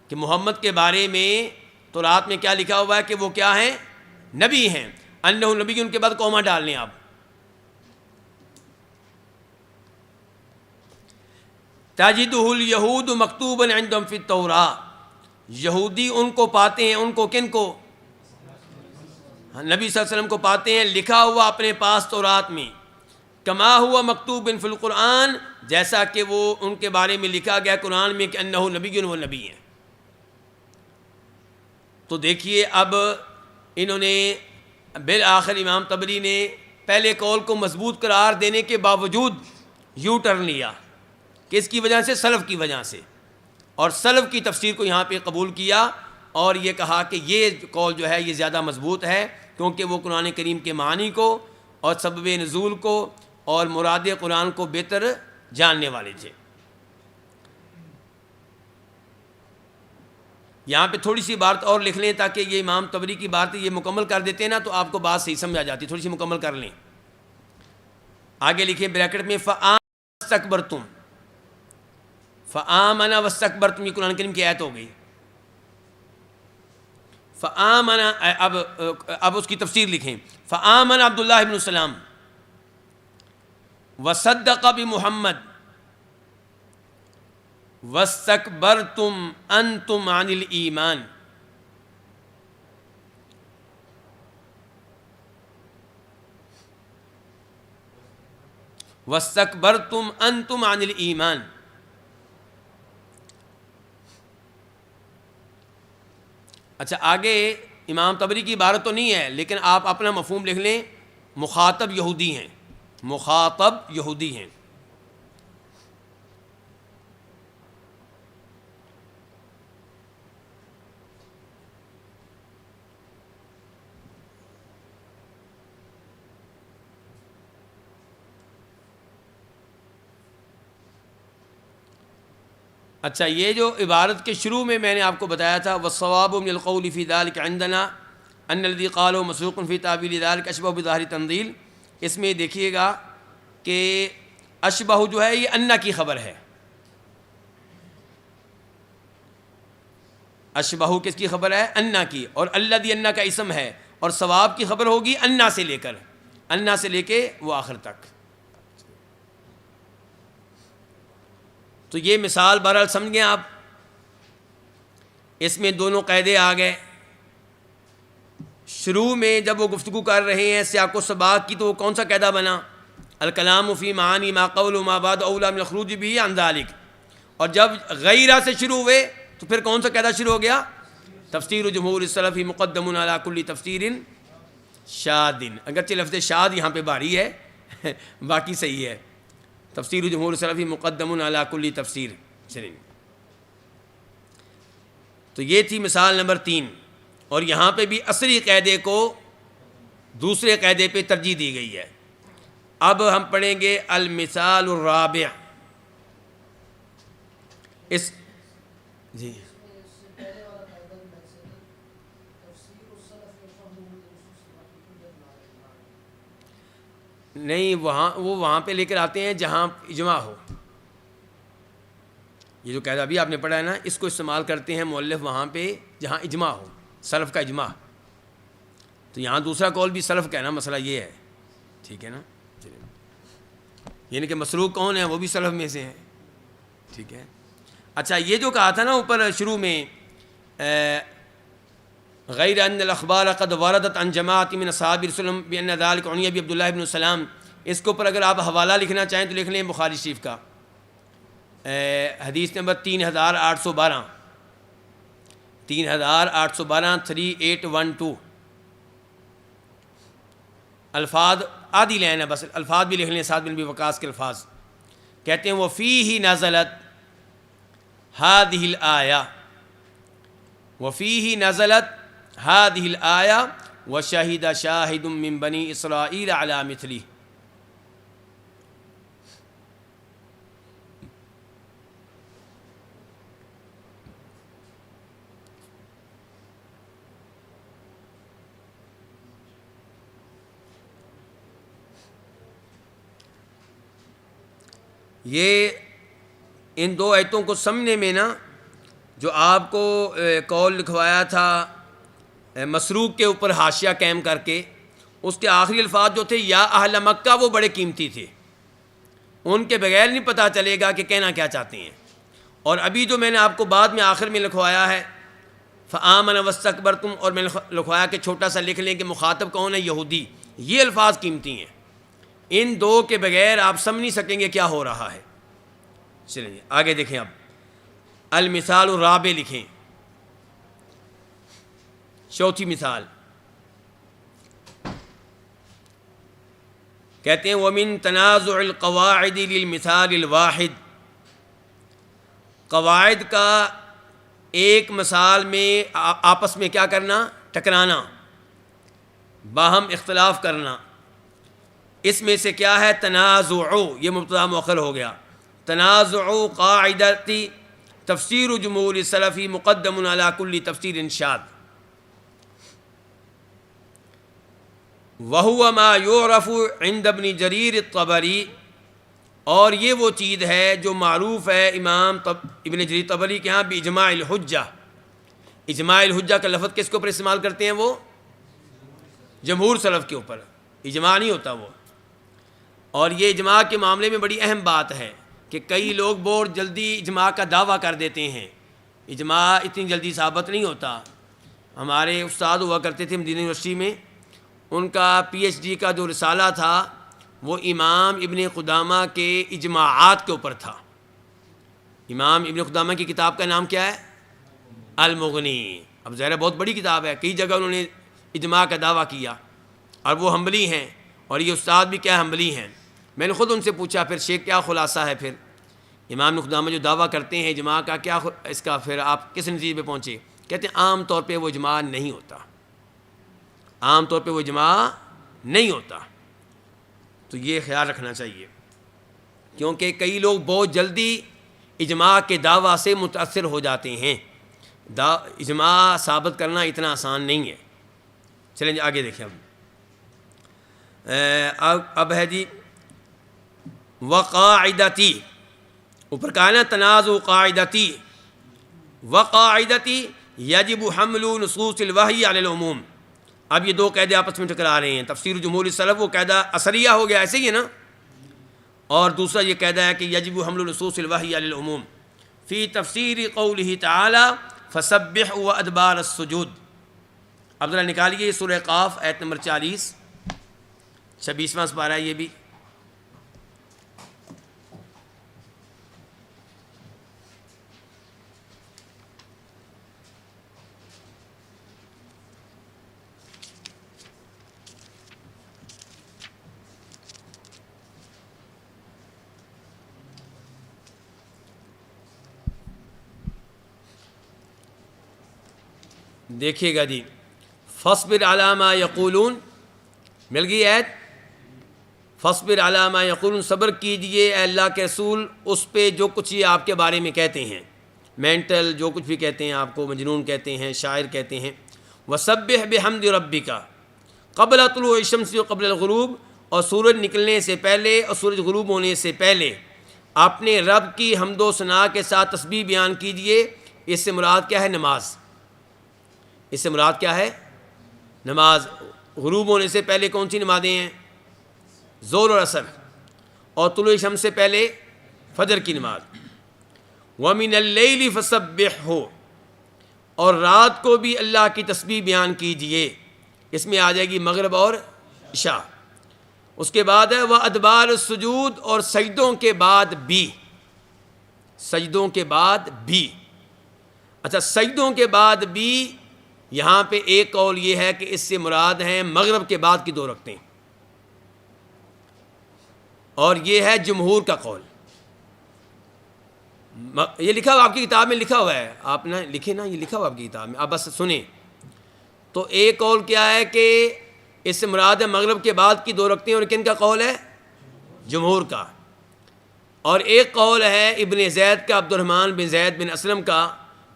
S1: کہ محمد کے بارے میں توراۃ میں کیا لکھا ہوا ہے کہ وہ کیا ہیں؟ نبی ہیں. انہ نبی، ان کے بعد کوما ڈال لیں آپ. تجدہ الیہود مکتوبا عندہم فی التوراۃ، یہودی ان کو پاتے ہیں، ان کو کن کو؟ نبی صلی اللہ علیہ وسلم کو پاتے ہیں لکھا ہوا اپنے پاس توراۃ میں. کما ہوا مکتوب فی القرآن، جیسا کہ وہ ان کے بارے میں لکھا گیا قرآن میں کہ انہ نبی، وہ نبی ہیں. تو دیکھیے اب انہوں نے بالآخر امام طبری نے پہلے قول کو مضبوط قرار دینے کے باوجود یو ٹرن لیا. کس کی وجہ سے؟ سلف کی وجہ سے. اور سلف کی تفسیر کو یہاں پہ قبول کیا، اور یہ کہا کہ یہ قول جو ہے یہ زیادہ مضبوط ہے، کیونکہ وہ قرآن کریم کے معنی کو اور سبب نزول کو اور مراد قرآن کو بہتر جاننے والے تھے. یہاں پہ تھوڑی سی بات اور لکھ لیں تاکہ یہ امام طبری کی بات یہ مکمل کر دیتے ہیں نا تو آپ کو بات صحیح سمجھ آ جاتی. تھوڑی سی مکمل کر لیں. آگے لکھیں بریکٹ میں فَآمَنَ فَآمَنَ وَاسْتَكْبَرْتُمْ، یہ قرآن کریم کی آیت ہو گئی. فَآمَنَ، اب اس کی تفسیر لکھیں. فَآمَنَ عبداللہ بن سلام وَصَدَّقَ بِمُحَمَّد وَاسْتَكْبَرْتُمْ أَنْتُمْ عَنِ الْإِيمَانِ. وَاسْتَكْبَرْتُمْ أَنْتُمْ عَنِ الْإِيمَانِ. اچھا آگے امام طبری کی عبارت تو نہیں ہے، لیکن آپ اپنا مفہوم لکھ لیں. مخاطب یہودی ہیں، مخاطب یہودی ہیں. اچھا یہ جو عبارت کے شروع میں نے آپ کو بتایا تھا والصواب من القول فی ذلک عندنا ان الذی قالوا مسروق فی تعبیر ذلک اشبہ بظاہر تنزیل، اس میں دیکھیے گا کہ اشبہ جو ہے یہ انا کی خبر ہے. اشبہ کس کی خبر ہے؟ انا کی. اور الذی انا کا اسم ہے، اور ثواب کی خبر ہوگی انا سے لے کر، انا سے لے کے وہ آخر تک. تو یہ مثال بہرحال سمجھ گئے آپ. اس میں دونوں قاعدے آ گئے. شروع میں جب وہ گفتگو کر رہے ہیں سیاق و سباق کی تو وہ کون سا قاعدہ بنا؟ الکلام فی معانی ما قول ما بعد اولا من الخروج به عن ذلک. اور جب غیرہ سے شروع ہوئے تو پھر کون سا قاعدہ شروع ہو گیا؟ تفسیر جمہور السلف مقدم علی کل تفسیر شاذ. اگرچہ لفظ شاذ یہاں پہ بھاری ہے باقی صحیح ہے. تفسیر جمہور السلف مقدم علی کل تفسیر. چلیں تو یہ تھی مثال نمبر 3. اور یہاں پہ بھی اصلی قاعدے کو دوسرے قاعدے پہ ترجیح دی گئی ہے. اب ہم پڑھیں گے المثال الرابع. اس جی نہیں، وہاں پہ لے کر آتے ہیں جہاں اجماع ہو. یہ جو قاعدہ ابھی آپ نے پڑھا ہے نا، اس کو استعمال کرتے ہیں مؤلف وہاں پہ جہاں اجماع ہو، سلف کا اجماع. تو یہاں دوسرا قول بھی سلف کا ہے نا، مسئلہ یہ ہے. ٹھیک ہے نا، یعنی کہ مسروق کون ہے؟ وہ بھی سلف میں سے ہیں. ٹھیک ہے. اچھا، یہ جو کہا تھا نا اوپر شروع میں غیر ان الاخبار قد وردت عن جماعت من اصحاب رسول اللہ بان ذلك عنی بھی عبداللہ ابن سلام. اس کے اوپر اگر آپ حوالہ لکھنا چاہیں تو لکھ لیں بخاری شریف کا، حدیث نمبر 3812 3812 الفاظ آدھی لین ہے بس، الفاظ بھی لکھ لیں، سعد بن ابی وقاص کے الفاظ. کہتے ہیں وفیہ نزلت هذه الآیہ، وفیہ نزلت هذه الآیہ وشہد شاہد من بنی اسرائیل علی مثلہ. یہ ان دو آیتوں کو سمجھنے میں نا، جو آپ کو قول لکھوایا تھا مسروق کے اوپر حاشیہ قائم کر کے، اس کے آخری الفاظ جو تھے یا اہل مکہ، وہ بڑے قیمتی تھے. ان کے بغیر نہیں پتہ چلے گا کہ کہنا کیا چاہتے ہیں. اور ابھی جو میں نے آپ کو بعد میں آخر میں لکھوایا ہے فآمن واستکبرتم، اور میں نے لکھوایا کہ چھوٹا سا لکھ لیں کہ مخاطب کون ہے؟ یہودی. یہ الفاظ قیمتی ہیں، ان دو کے بغیر آپ سمجھ نہیں سکیں گے کیا ہو رہا ہے. چلیے آگے دیکھیں. اب المثال الرابع لکھیں، چوتھی مثال. کہتے ہیں ومن تنازع القواعد للمثال الواحد. قواعد کا ایک مثال میں آپس میں کیا کرنا؟ ٹکرانا، باہم اختلاف کرنا. اس میں سے کیا ہے؟ تنازع، یہ مبتدا مؤخر ہو گیا. تنازع قاعدتی تفسیر جمہور السلفی مقدم علی کل تفسیر شاذ، وہو ما یعرف عند ابن جریر الطبری. اور یہ وہ چیز ہے جو معروف ہے امام ابن جریر طبری کے ہاں باجماع الحجہ. اجماع الحجہ کا لفظ کس کے اوپر استعمال کرتے ہیں؟ وہ جمہور سلف کے اوپر، اجماع نہیں ہوتا وہ. اور یہ اجماع کے معاملے میں بڑی اہم بات ہے کہ کئی لوگ بہت جلدی اجماع کا دعویٰ کر دیتے ہیں. اجماع اتنی جلدی ثابت نہیں ہوتا. ہمارے استاد ہوا کرتے تھے مدینہ یونیورسٹی میں، ان کا پی ایچ ڈی کا جو رسالہ تھا وہ امام ابن قدامہ کے اجماعات کے اوپر تھا. امام ابن قدامہ کی کتاب کا نام کیا ہے؟ المغنی. اب ظاہر بہت بڑی کتاب ہے، کئی جگہ انہوں نے اجماع کا دعویٰ کیا، اور وہ حنبلی ہیں، اور یہ استاد بھی کیا حنبلی ہیں. میں نے خود ان سے پوچھا پھر شیخ کیا خلاصہ ہے پھر امام ابن قدامہ جو دعویٰ کرتے ہیں اجماع کا، کیا اس کا پھر آپ کس نتیجے پہ پہنچے؟ کہتے ہیں عام طور پہ وہ اجماع نہیں ہوتا، عام طور پہ وہ اجماع نہیں ہوتا. تو یہ خیال رکھنا چاہیے، کیونکہ کئی لوگ بہت جلدی اجماع کے دعویٰ سے متاثر ہو جاتے ہیں. اجماع ثابت کرنا اتنا آسان نہیں ہے. چلیں جی آگے دیکھیں. اب ہے جی وقاعدتی، اوپر کہا نا تنازع قاعدتی، وقاعدتی یجب حمل نصوص الوحی علی العموم. اب یہ دو قاعدے آپس میں ٹکرا رہے ہیں. تفسیر جمہور السلف وہ قاعدہ اثریہ ہو گیا، ایسے ہی ہے نا، اور دوسرا یہ قاعدہ ہے کہ یجب حمل نصوص الوحی علی العموم فی تفسیر قولہ تعالی فسبح وادبار السجود. اب ذرا نکالیے سورہ قاف آیت نمبر 40، 26واں سپارہ ہے یہ بھی. دیکھیے گا جی، فاصبر علی ما یقولون، مل گئی ایت. فاصبر علی ما یقولون، صبر کیجئے اے اللہ کے رسول اس پہ جو کچھ یہ آپ کے بارے میں کہتے ہیں. مینٹل جو کچھ بھی کہتے ہیں آپ کو، مجنون کہتے ہیں، شاعر کہتے ہیں. وسبح بحمد ربک قبل طلوع الشمس و قبل الغروب، اور سورج نکلنے سے پہلے اور سورج غروب ہونے سے پہلے اپنے رب کی حمد و ثنا کے ساتھ تسبیح بیان کیجئے. اس سے مراد کیا ہے؟ نماز. اس سے مراد کیا ہے؟ نماز. غروب ہونے سے پہلے کون سی نمازیں ہیں؟ ظہر اور عصر. اور طلوع شمس سے پہلے فجر کی نماز. وَمِنَ اللَّيْلِ فَسَبِّحْهُ، اور رات کو بھی اللہ کی تسبیح بیان کیجئے. اس میں آ جائے گی مغرب اور عشاء. اس کے بعد ہے وَأَدْبَارُ السُّجُودِ، اور سجدوں کے بعد بھی. سجدوں کے بعد بھی. اچھا، سجدوں کے بعد بھی یہاں پہ ایک قول یہ ہے کہ اس سے مراد ہیں مغرب کے بعد کی 2 رکعتیں، اور یہ ہے جمہور کا قول. یہ لکھا ہوا آپ کی کتاب میں لکھا ہوا ہے، آپ نے لکھے نا، یہ لکھا ہوا آپ کی کتاب میں، آپ بس سنیں. تو ایک قول کیا ہے کہ اس سے مراد ہے مغرب کے بعد کی 2 رکعتیں، اور کن کا قول ہے؟ جمہور کا. اور ایک قول ہے ابن زید کا، عبد الرحمن بن زید بن اسلم کا،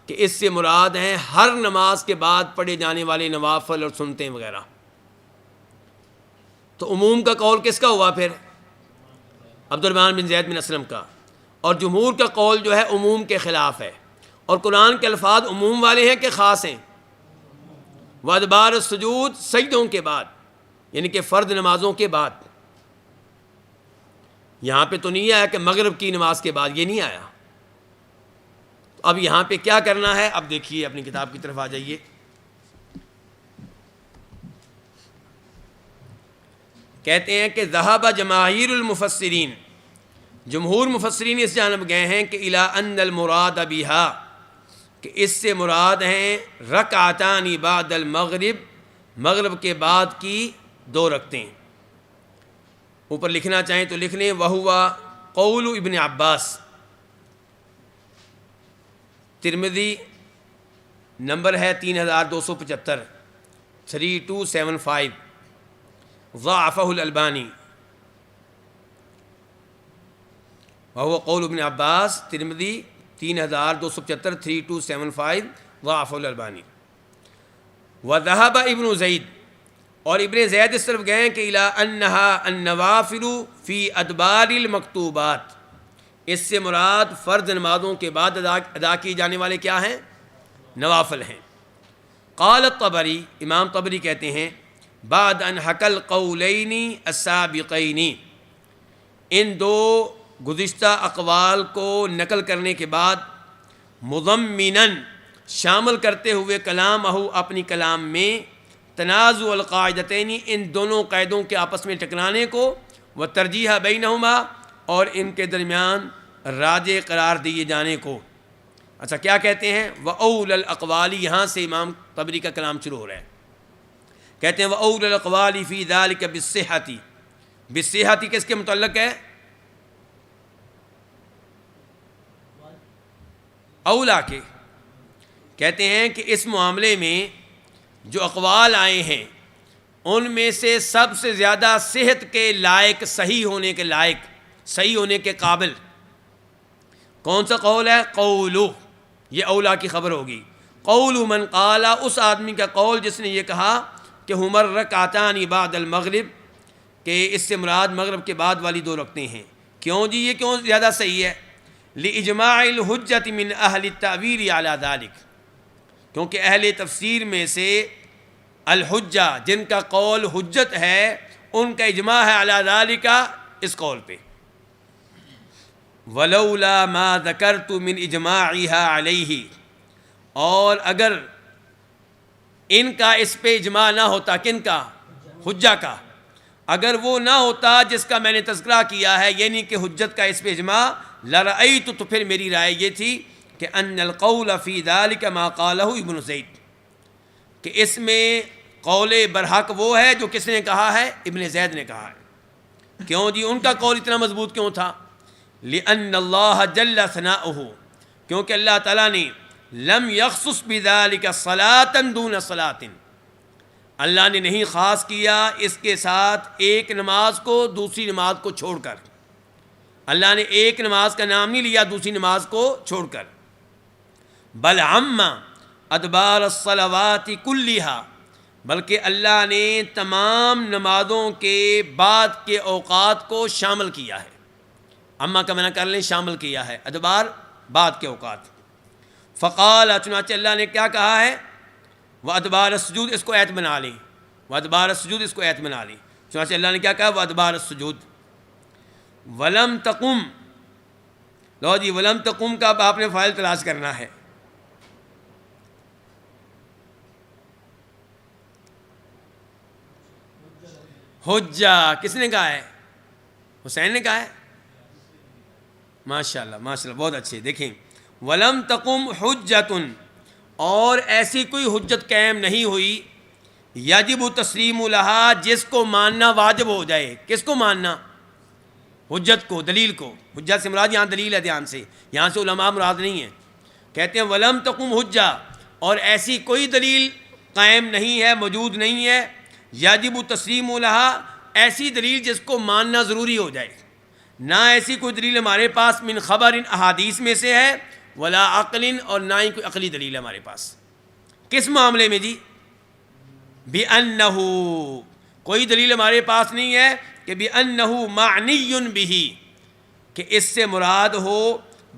S1: کہ اس سے مراد ہیں ہر نماز کے بعد پڑھے جانے والے نوافل اور سنتیں وغیرہ. تو عموم کا قول کس کا ہوا پھر؟ عبد الرحمن بن زید بن اسلم کا. اور جمہور کا قول جو ہے عموم کے خلاف ہے. اور قرآن کے الفاظ عموم والے ہیں کہ خاص ہیں؟ وادبار السجود، سجدوں کے بعد، یعنی کہ فرض نمازوں کے بعد. یہاں پہ تو نہیں آیا کہ مغرب کی نماز کے بعد، یہ نہیں آیا. اب یہاں پہ کیا کرنا ہے؟ اب دیکھیے، اپنی کتاب کی طرف آ جائیے. کہتے ہیں کہ ذہب جماہیر المفسرین، جمہور مفسرین اس جانب گئے ہیں کہ الی ان المراد بہا، کہ اس سے مراد ہیں رکعتان بعد المغرب، مغرب کے بعد کی 2 رکعتیں. اوپر لکھنا چاہیں تو لکھ لیں. وہوا قول ابن عباس. ترمذی نمبر ہے 3275، 3275. ضعفہ الالبانی. وہو قول ابن عباس، ترمذی 3275، 3275. ضعفہ الالبانی. وذهب ابن زید، اور ابن زید اس طرف گئے ہیں کہ الی انہا النوافل فی ادبار المکتوبات، اس سے مراد فرض نمازوں کے بعد ادا کیے جانے والے کیا ہیں؟ نوافل ہیں. قال الطبری، امام طبری کہتے ہیں بعد ان حکى القولین السابقین، ان 2 گزشتہ اقوال کو نقل کرنے کے بعد، مضمناً شامل کرتے ہوئے کلامہ، اپنی کلام میں، تنازع القاعدتین، ان دونوں قاعدوں کے آپس میں ٹکرانے کو، و ترجیح بینہما، اور ان کے درمیان راجح قرار دیے جانے کو. اچھا، کیا کہتے ہیں؟ وَأَوْلَ الْأَقْوَالِ، یہاں سے امام طبری کا کلام شروع ہو رہا ہے. کہتے ہیں وَأَوْلَ الْأَقْوَالِ فِي ذَلِكَ بِالصِّحَةِ، بالصحت کس کے متعلق ہے؟ اولا کے. کہتے ہیں کہ اس معاملے میں جو اقوال آئے ہیں ان میں سے سب سے زیادہ صحت کے لائق، صحیح ہونے کے لائق، صحیح ہونے کے قابل کون سا قول ہے؟ قولو، یہ اولا کی خبر ہوگی. قول من قال، اس آدمی کا قول جس نے یہ کہا کہ ہمر رکعتان بعد المغرب، کہ اس سے مراد مغرب کے بعد والی 2 رکعتیں ہیں. کیوں جی؟ یہ کیوں زیادہ صحیح ہے؟ لِإِجْمَاعِ الْحُجَّةِ مِنْ أَهْلِ التَّأْوِيلِ عَلَى ذَلِكَ، کیونکہ اہل تفسیر میں سے الحجہ، جن کا قول حجت ہے، ان کا اجماع ہے علی ذالک، اس قول پہ. ولولا ما ذکرت من اجماعها علیہ، اور اگر ان کا اس پہ اجماع نہ ہوتا، کن کا؟ حجہ کا. اگر وہ نہ ہوتا جس کا میں نے تذکرہ کیا ہے، یعنی کہ حجت کا اس پہ اجماع، لرأیت، تو پھر میری رائے یہ تھی کہ ان القول فی ذلک ما قالہ ابن زید، کہ اس میں قول برحق وہ ہے جو کس نے کہا ہے؟ ابن زید نے کہا ہے. کیوں جی ان کا قول اتنا مضبوط کیوں تھا؟ لأن اللہ جل ثناؤہ، کیونکہ اللہ تعالیٰ نے لم یخصص بذلک صلاۃ دون صلاۃ، اللہ نے نہیں خاص کیا اس کے ساتھ ایک نماز کو دوسری نماز کو چھوڑ کر. اللہ نے ایک نماز کا نام نہیں لیا دوسری نماز کو چھوڑ کر. بل عم ادبار الصلوات کلیہا، بلکہ اللہ نے تمام نمازوں کے بعد کے اوقات کو شامل کیا ہے. اما کا معنی کر لیں شامل کیا ہے، ادبار بعد کے اوقات. فقال، چنانچہ اللہ نے کیا کہا ہے، وادبار السجود، اس کو ایت بنا لیں، وادبار السجود اس کو ایت بنا لیں. چنانچہ اللہ نے کیا کہا، وادبار السجود. ولم تقم، لو جی ولم تقم کا اب آپ نے فاعل تلاش کرنا ہے. حجہ کس نے کہا ہے؟ حسین نے کہا ہے. ماشاء اللہ ماشاء اللہ، بہت اچھے. دیکھیں، ولم تقم حجتن، اور ایسی کوئی حجت قائم نہیں ہوئی، یجب تسلیم لہا، جس کو ماننا واجب ہو جائے. کس کو ماننا؟ حجت کو، دلیل کو. حجت سے مراد یہاں دلیل ہے، دھیان سے، یہاں سے علماء مراد نہیں ہے. کہتے ہیں ولم تقم حجہ، اور ایسی کوئی دلیل قائم نہیں ہے، موجود نہیں ہے، یجب تسلیم لہا، ایسی دلیل جس کو ماننا ضروری ہو جائے. نہ ایسی کوئی دلیل ہمارے پاس من خبر احادیث میں سے ہے، ولا عقل، اور نہ ہی کوئی عقلی دلیل ہے ہمارے پاس. کس معاملے میں جی؟ بِأَنَّهُ، کوئی دلیل ہمارے پاس نہیں ہے کہ بِأَنَّهُ معنی بِهِ، کہ اس سے مراد ہو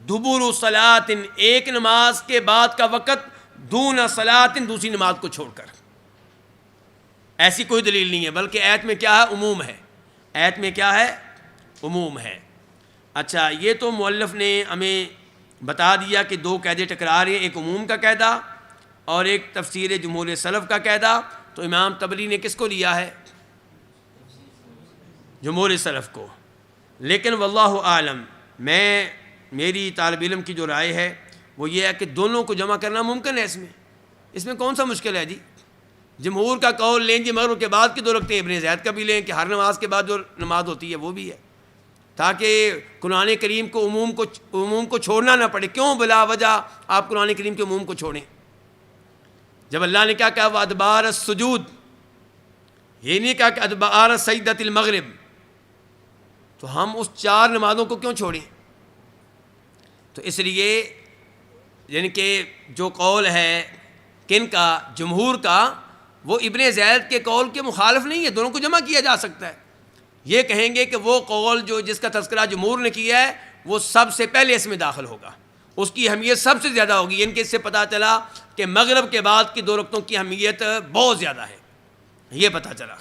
S1: دبر صلاۃ، ایک نماز کے بعد کا وقت، دون صلاۃ، دوسری نماز کو چھوڑ کر. ایسی کوئی دلیل نہیں ہے، بلکہ ایت میں کیا ہے؟ عموم ہے. ایت میں کیا ہے؟ عموم ہے. اچھا، یہ تو مؤلف نے ہمیں بتا دیا کہ دو قاعدے ٹکرا رہے ہیں، ایک عموم کا قاعدہ اور ایک تفسیر جمہور سلف کا قاعدہ. تو امام طبری نے کس کو لیا ہے؟ جمہور سلف کو. لیکن واللہ عالم، میری طالب علم کی جو رائے ہے وہ یہ ہے کہ دونوں کو جمع کرنا ممکن ہے. اس میں کون سا مشکل ہے جی؟ جمہور کا قول لیں جی مغرب کے بعد کی دو رکعتیں، ابن زید کا بھی لیں کہ ہر نماز کے بعد جو نماز ہوتی ہے وہ بھی ہے، تاکہ قرآن کریم کو عموم کو چھوڑنا نہ پڑے. کیوں بلا وجہ آپ قرآن کریم کے عموم کو چھوڑیں؟ جب اللہ نے کیا کہا وادبار السجود، یہ نہیں کہا کہ ادبار سجدۃ المغرب، تو ہم اس چار نمازوں کو کیوں چھوڑیں؟ تو اس لیے یعنی کہ جو قول ہے کن کا؟ جمہور کا، وہ ابن زید کے قول کے مخالف نہیں ہے، دونوں کو جمع کیا جا سکتا ہے. یہ کہیں گے کہ وہ قول جو جس کا تذکرہ جمہور نے کیا ہے وہ سب سے پہلے اس میں داخل ہوگا، اس کی اہمیت سب سے زیادہ ہوگی. ان کے اس سے پتہ چلا کہ مغرب کے بعد کی دو رکعتوں کی اہمیت بہت زیادہ ہے، یہ پتہ چلا.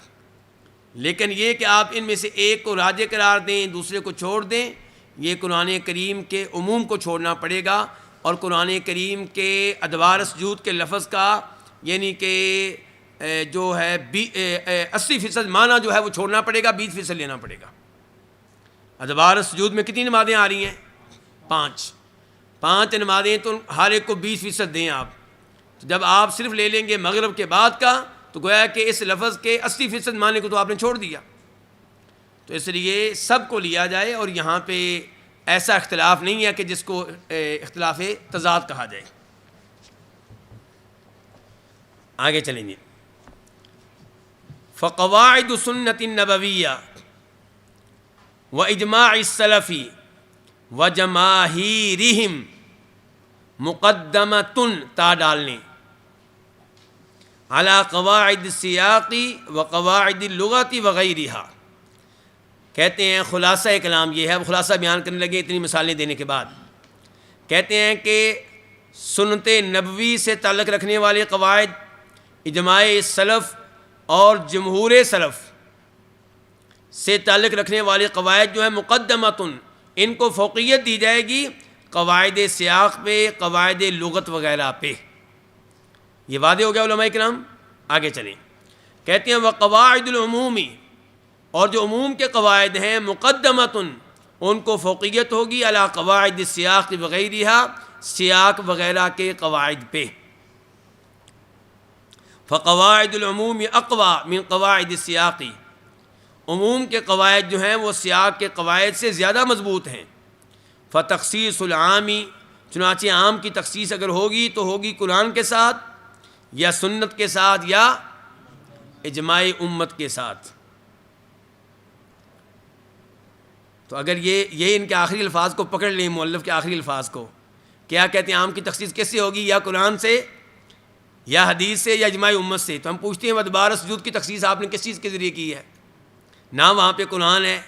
S1: لیکن یہ کہ آپ ان میں سے ایک کو راجح قرار دیں، دوسرے کو چھوڑ دیں، یہ قرآن کریم کے عموم کو چھوڑنا پڑے گا. اور قرآن کریم کے ادوار سجود کے لفظ کا یعنی کہ جو ہے 80% معنی جو ہے وہ چھوڑنا پڑے گا، 20% لینا پڑے گا. ادوار سجود میں کتنی نمازیں آ رہی ہیں؟ 5 نمازیں، تو ہر ایک کو 20% دیں آپ. تو جب آپ صرف لے لیں گے مغرب کے بعد کا، تو گویا کہ اس لفظ کے 80% معنی کو تو آپ نے چھوڑ دیا. تو اس لیے سب کو لیا جائے، اور یہاں پہ ایسا اختلاف نہیں ہے کہ جس کو اختلاف تضاد کہا جائے. آگے چلیں گے. فقواعد سنت النبویہ و اجماع السلف و جماہیرہم مقدمۃ، تا ڈالنے، علی قواعد السیاق و قواعد اللغت وغیرہا. کہتے ہیں خلاصہ کلام یہ ہے، اب خلاصہ بیان کرنے لگے اتنی مثالیں دینے کے بعد. کہتے ہیں کہ سنت نبوی سے تعلق رکھنے والے قواعد، اجماع سلف اور جمہور سلف سے تعلق رکھنے والے قواعد جو ہیں مقدمتن، ان کو فوقیت دی جائے گی قواعد سیاق پہ، قواعد لغت وغیرہ پہ. یہ واضح ہو گیا علماء کرام. آگے چلیں. کہتے ہیں وقواعد العمومی، اور جو عموم کے قواعد ہیں مقدمتن، ان کو فوقیت ہوگی علی قواعد السیاق وغیرہ، سیاق وغیرہ کے قواعد پہ. فقواعد العموم اقوی من قواعد السیاق، عموم کے قواعد جو ہیں وہ سیاق کے قواعد سے زیادہ مضبوط ہیں. فتخصیص العامی، چنانچہ عام کی تخصیص اگر ہوگی تو ہوگی قرآن کے ساتھ یا سنت کے ساتھ یا اجماع امت کے ساتھ. تو اگر یہ ان کے آخری الفاظ کو پکڑ لیں، مؤلف کے آخری الفاظ کو، کیا کہتے ہیں عام کی تخصیص کس سے ہوگی؟ یا قرآن سے یا حدیث سے یا اجماع امت سے. تو ہم پوچھتے ہیں ادبار سجود کی تخصیص آپ نے کس چیز کے ذریعے کی ہے؟ نہ وہاں پہ قرآن ہے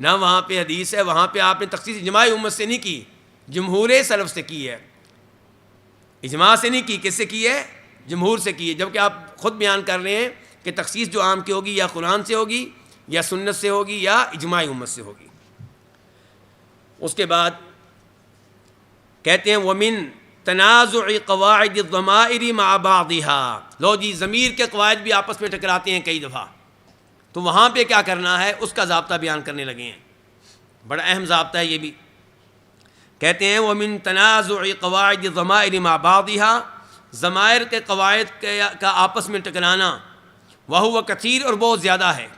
S1: نہ وہاں پہ حدیث ہے, وہاں پہ آپ نے تخصیص اجماع امت سے نہیں کی, جمہور سلف سے کی ہے, اجماع سے نہیں کی. کس سے کی ہے؟ جمہور سے کی ہے. جبکہ آپ خود بیان کر رہے ہیں کہ تخصیص جو عام کی ہوگی یا قرآن سے ہوگی یا سنت سے ہوگی یا اجماع امت سے ہوگی. اس کے بعد کہتے ہیں وَمِن تنازع قواعد الضمائر مع بعضها. لو جی ضمیر کے قواعد بھی آپس میں ٹکراتے ہیں کئی دفعہ, تو وہاں پہ کیا کرنا ہے اس کا ضابطہ بیان کرنے لگے ہیں. بڑا اہم ضابطہ ہے یہ بھی. کہتے ہیں وَمِن تنازع قواعد الضمائر مع بعضها, ضمائر کے قواعد کا آپس میں ٹکرانا, وَهُوَ کثیر, اور بہت زیادہ ہے.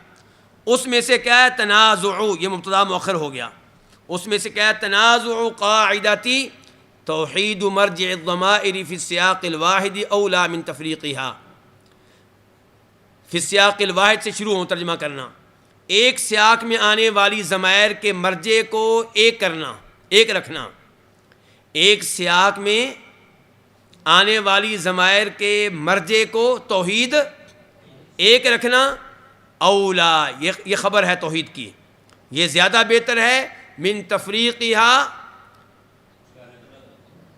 S1: اس میں سے کیا ہے؟ تنازع, یہ مبتدا مؤخر ہو گیا. اس میں سے کیا ہے؟ تنازع قاعدتی توحید مرجع الضمائر فی السیاق الواحد اولا من تفریقها. فی السیاق الواحد سے شروع ہوں ترجمہ کرنا, ایک سیاق میں آنے والی ضمائر کے مرجع کو ایک کرنا, ایک رکھنا. ایک سیاق میں آنے والی ضمائر کے مرجع کو توحید ایک رکھنا, اولا, یہ خبر ہے توحید کی, یہ زیادہ بہتر ہے, من تفریقها,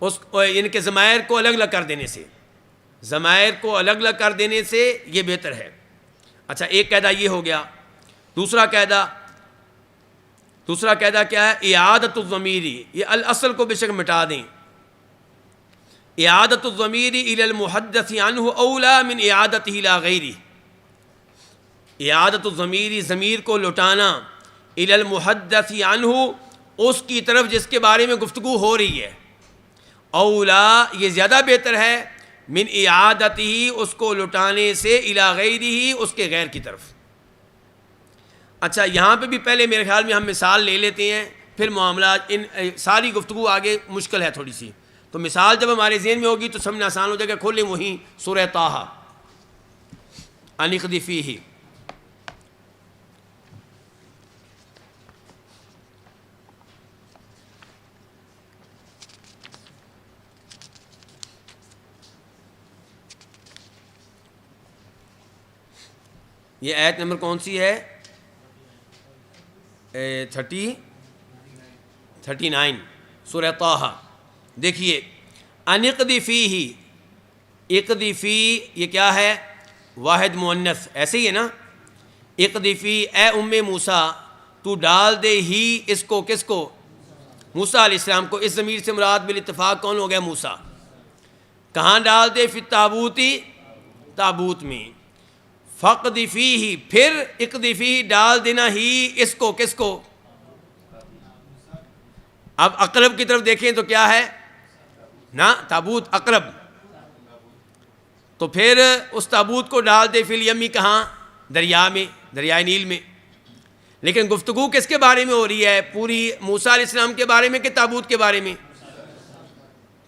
S1: اس ان کے ضمائر کو الگ الگ کر دینے سے, ضمائر کو الگ الگ کر دینے سے یہ بہتر ہے. اچھا, ایک قاعدہ یہ ہو گیا. دوسرا قاعدہ کیا ہے؟ اعادت الضمیری, یہ الاصل کو بے شک مٹا دیں. اعادت الضمیری الی المحدث عنہ اولا من اعادتہ الی غیرہ. اعادت الضمیری, ضمیر کو لوٹانا, الی المحدث عنہ, اس کی طرف جس کے بارے میں گفتگو ہو رہی ہے, اولا, یہ زیادہ بہتر ہے, من اعادتہ, اس کو لوٹانے سے, الی غیرہ, اس کے غیر کی طرف. اچھا, یہاں پہ بھی پہلے میرے خیال میں ہم مثال لے لیتے ہیں, پھر معاملات, ان ساری گفتگو آگے مشکل ہے تھوڑی سی, تو مثال جب ہمارے ذہن میں ہوگی تو سمجھنا آسان ہو جائے گا. کھولیں وہیں سورہ طٰہٰ, ان اقضِ فیہ. یہ آیت نمبر کون سی ہے؟ 39 سورہ طٰہٰ. دیکھیے, ان اقضِ فیہ, اقضِ فی یہ کیا ہے؟ واحد مؤنث, ایسے ہی ہے نا. اقضِ فی, اے موسیٰ تو ڈال دے ہی, اس کو, کس کو؟ موسیٰ علیہ السلام کو. اس ضمیر سے مراد بالاتفاق کون ہو گیا؟ موسیٰ. کہاں ڈال دے؟ فی التابوتی, تابوت میں. فقد فیہ, پھر اقضِ فیہ ڈال دینا ہی, اس کو, کس کو؟ اب اقرب کی طرف دیکھیں تو کیا ہے نا؟ تابوت اقرب. تو پھر اس تابوت کو ڈال دے فی الیمی, کہاں؟ دریا میں, دریائے نیل میں. لیکن گفتگو کس کے بارے میں ہو رہی ہے؟ پوری موسیٰ علیہ السلام کے بارے میں کہ تابوت کے بارے میں؟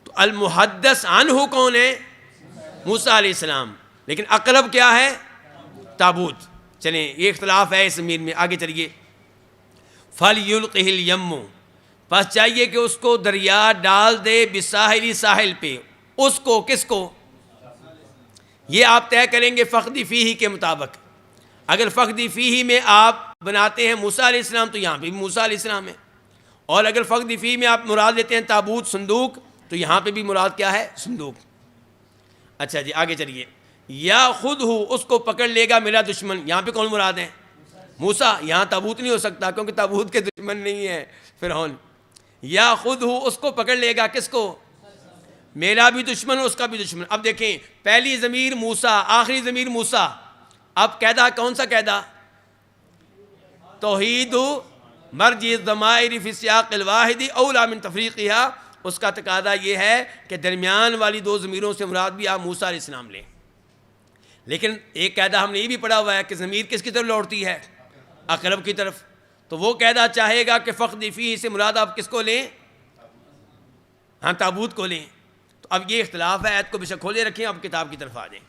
S1: تو المحدث عنہ کون ہے؟ موسیٰ علیہ السلام. لیکن اقرب کیا ہے؟ تابوت. چلیں, یہ اختلاف ہے اس زمین میں. آگے چلیے. فَلْيُلْقِهِ الْيَمُّ, پس چاہیے کہ اس کو دریا ڈال دے, بِالسَّاحِلِ, ساحل پہ. اس کو, کس کو؟ یہ آپ طے کریں گے فقد فیہ کے مطابق. اگر فقد فیہ میں آپ بناتے ہیں موسیٰ علیہ السلام تو یہاں پہ بھی موسیٰ علیہ السلام ہے, اور اگر فقد فیہ میں آپ مراد لیتے ہیں تابوت, صندوق, تو یہاں پہ بھی مراد کیا ہے؟ صندوق. اچھا جی, آگے چلیے. یا خود ہو, اس کو پکڑ لے گا میرا دشمن. یہاں پہ کون مراد ہے؟ موسیٰ. یہاں تابوت نہیں ہو سکتا کیونکہ تابوت کے دشمن نہیں ہے فرعون. یا خود ہو, اس کو پکڑ لے گا, کس کو؟ میرا بھی دشمن, اس کا بھی دشمن. اب دیکھیں, پہلی ضمیر موسیٰ, آخری ضمیر موسیٰ. اب قاعدہ کون سا قاعدہ؟ توحید مرجع الضمائر فی السیاق الواحد اولا من تفریقها. اس کا تقاضا یہ ہے کہ درمیان والی دو ضمیروں سے مراد بھی آپ موسیٰ علیہ السلام لیں. لیکن ایک قاعدہ ہم نے یہ بھی پڑھا ہوا ہے کہ ضمیر کس کی طرف لوٹتی ہے؟ اقرب کی طرف. تو وہ قاعدہ چاہے گا کہ فقد فیہ سے مراد آپ کس کو لیں؟ ہاں, تابوت کو لیں. تو اب یہ اختلاف ہے. آیت کو بے شک کھولے رکھیں, اب کتاب کی طرف آ جائیں.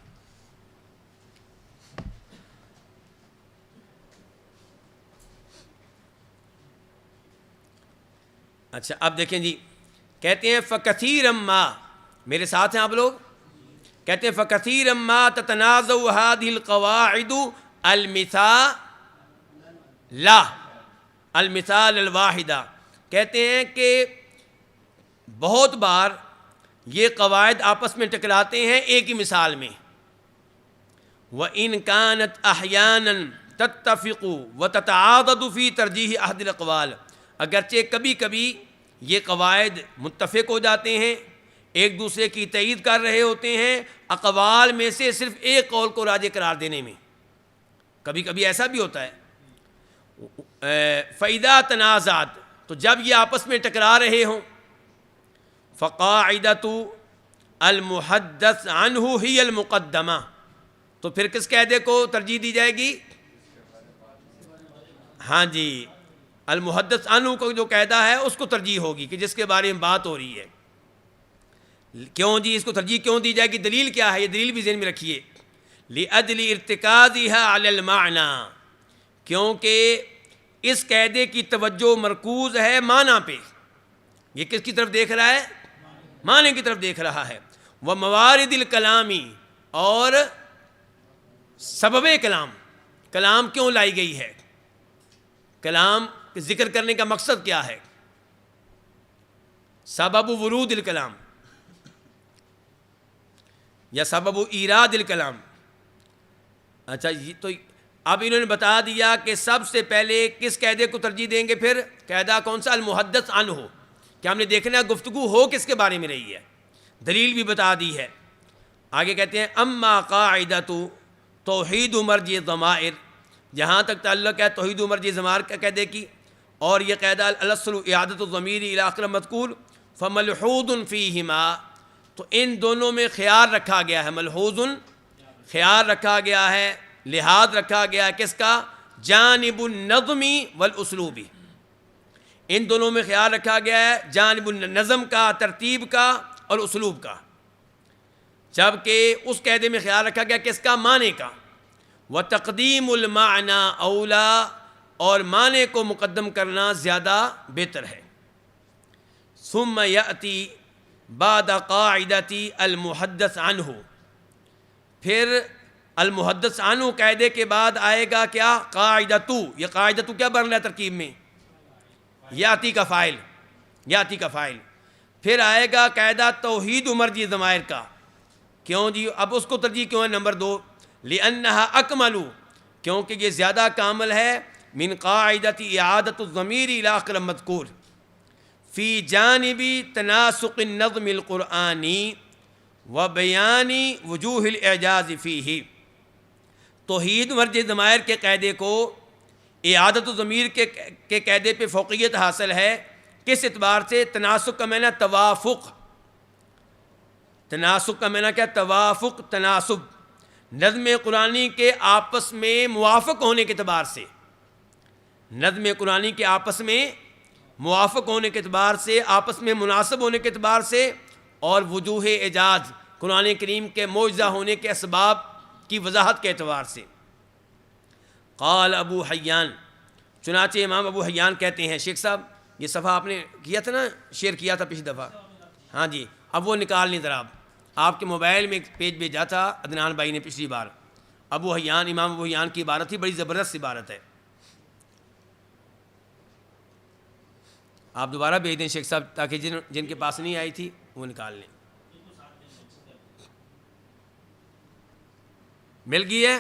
S1: اچھا, اب دیکھیں جی, کہتے ہیں فَكَثِيرًا مَا، میرے ساتھ ہیں آپ لوگ؟ کہتے ہیں فَكَثِيرًا مَا تَتَنَازَعُ هَذِهِ الْقَوَاعِدُ المثال الواحدہ، کہتے ہیں کہ بہت بار یہ قواعد آپس میں ٹکراتے ہیں ایک ہی مثال میں. وَإِنْ كَانَتْ أَحْيَانًا تَتَّفِقُ وَتَتَعَاضَدُ فِي تَرْجِيحِ أَحْدِ الْأَقْوَالِ، اگرچہ کبھی کبھی یہ قواعد متفق ہو جاتے ہیں، ایک دوسرے کی تائید کر رہے ہوتے ہیں اقوال میں سے صرف ایک قول کو راجح قرار دینے میں، کبھی کبھی ایسا بھی ہوتا ہے. فَإِذَا تَنَازَعَتْ، تو جب یہ آپس میں ٹکرا رہے ہوں، فَقَاعِدَةُ الْمُحَدَّثِ عَنْهُ هِيَ الْمُقَدَّمَةِ، تو پھر کس قاعدے کو ترجیح دی جائے گی؟ ہاں جی، المحدث عنہ کو جو قاعدہ ہے اس کو ترجیح ہوگی کہ جس کے بارے میں بات ہو رہی ہے. کیوں جی اس کو ترجیح کیوں دی جائے گی؟ دلیل کیا ہے؟ یہ دلیل بھی ذہن میں رکھیے. لِأَجْلِ ارتِكَازِهَا عَلَى الْمَعْنَى، کیونکہ اس قاعدے کی توجہ مرکوز ہے معنی پہ. یہ کس کی طرف دیکھ رہا ہے؟ معنی کی طرف دیکھ رہا ہے. وَمَوَارِدِ الْكَلَامِ، اور سبب کلام، کلام کیوں لائی گئی ہے، کلام ذکر کرنے کا مقصد کیا ہے؟ سبب ورود الکلام یا سبب ایراد الکلام. اچھا تو اب انہوں نے بتا دیا کہ سب سے پہلے کس قاعدے کو ترجیح دیں گے. پھر قاعدہ کون سا؟ المحدث عنہ، کہ ہم نے دیکھنا ہے گفتگو ہو کس کے بارے میں رہی ہے، دلیل بھی بتا دی ہے. آگے کہتے ہیں اما قاعدۃ توحید مرجع الضمائر، جہاں تک تعلق ہے توحید مرجع ضمائر کا قاعدے کی، اور یہ قاعدہ الاصل اعادۃ الضمیر الی اقرب مذکور فملحوظ فیہما، تو ان دونوں میں خیال رکھا گیا ہے. ملحوظ خیال رکھا گیا ہے، لحاظ رکھا گیا ہے کس کا؟ جانب النظمی والاسلوبی، ان دونوں میں خیال رکھا گیا ہے جانب النظم کا، ترتیب کا اور اسلوب کا. جبکہ اس قاعدے میں خیال رکھا گیا کس کا؟ معنی کا. وتقدیم المعنی اولا، اور معنی کو مقدم کرنا زیادہ بہتر ہے. ثم یأتی بعد قاعدۃ المحدث عنہ، پھر المحدث عنہ قاعدے کے بعد آئے گا کیا؟ قاعدۃ. یہ قاعدۃ کیا بن رہا ہے ترکیب میں؟ یاتی کا فاعل، یاتی کا فاعل. پھر آئے گا قاعدہ توحید مرجع ضمائر کا. کیوں جی؟ اب اس کو ترجیح کیوں ہے؟ نمبر 2 لأنها اکمل، کیونکہ یہ زیادہ کامل ہے من قاعدۃ اعادۃ الضمیر الی اقرب مذکور فی جانب تناسق النظم القرآنی و بیان وجوہ الاعجاز فیہ. توحید مرجع ضمائر کے قاعدے کو اعادۃ الضمیر کے قاعدے پہ فوقیت حاصل ہے. کس اعتبار سے؟ تناسق کا معنی توافق، تناسق کا معنی کیا؟ توافق، تناسب، نظم قرآنی کے آپس میں موافق ہونے کے اعتبار سے، نظم قرآنی کے آپس میں موافق ہونے کے اعتبار سے، آپس میں مناسب ہونے کے اعتبار سے، اور وجوہ اعجاز قرآن کریم کے معجزہ ہونے کے اسباب کی وضاحت کے اعتبار سے. قال ابو حیان، چنانچہ امام ابو حیان کہتے ہیں. شیخ صاحب یہ صفحہ آپ نے کیا تھا نا، شیئر کیا تھا پچھلی دفعہ؟ ہاں جی، اب وہ نکال لیں ذرا. آپ کے موبائل میں ایک پیج بھیجا تھا عدنان بھائی نے پچھلی بار. ابو حیان، امام ابو حیان کی عبارت تھی، بڑی زبردست عبارت ہے. آپ دوبارہ بھیج دیں شیخ صاحب، تاکہ جن کے پاس نہیں آئی تھی وہ نکال لیں. مل گئی ہے؟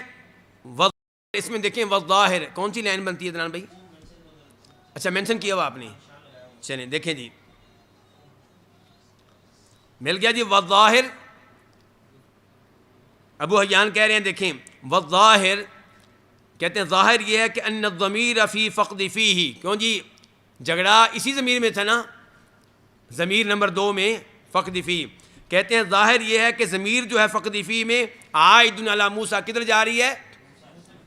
S1: اس میں دیکھیں والظاہر کون سی لائن بنتی ہے عدنان بھائی؟ اچھا مینشن کیا ہوا آپ نے، چلیں دیکھیں جی. مل گیا جی. والظاہر، ابو حیان کہہ رہے ہیں دیکھیں، والظاہر کہتے ہیں ظاہر یہ ہے کہ ان الضمیر فی فقد فیہ. کیوں جی؟ جھگڑا اسی ضمیر میں تھا نا، ضمیر نمبر 2 میں فقد فی. کہتے ہیں ظاہر یہ ہے کہ ضمیر جو ہے فقد فی میں عائد علی موسیٰ کدھر جا رہی ہے؟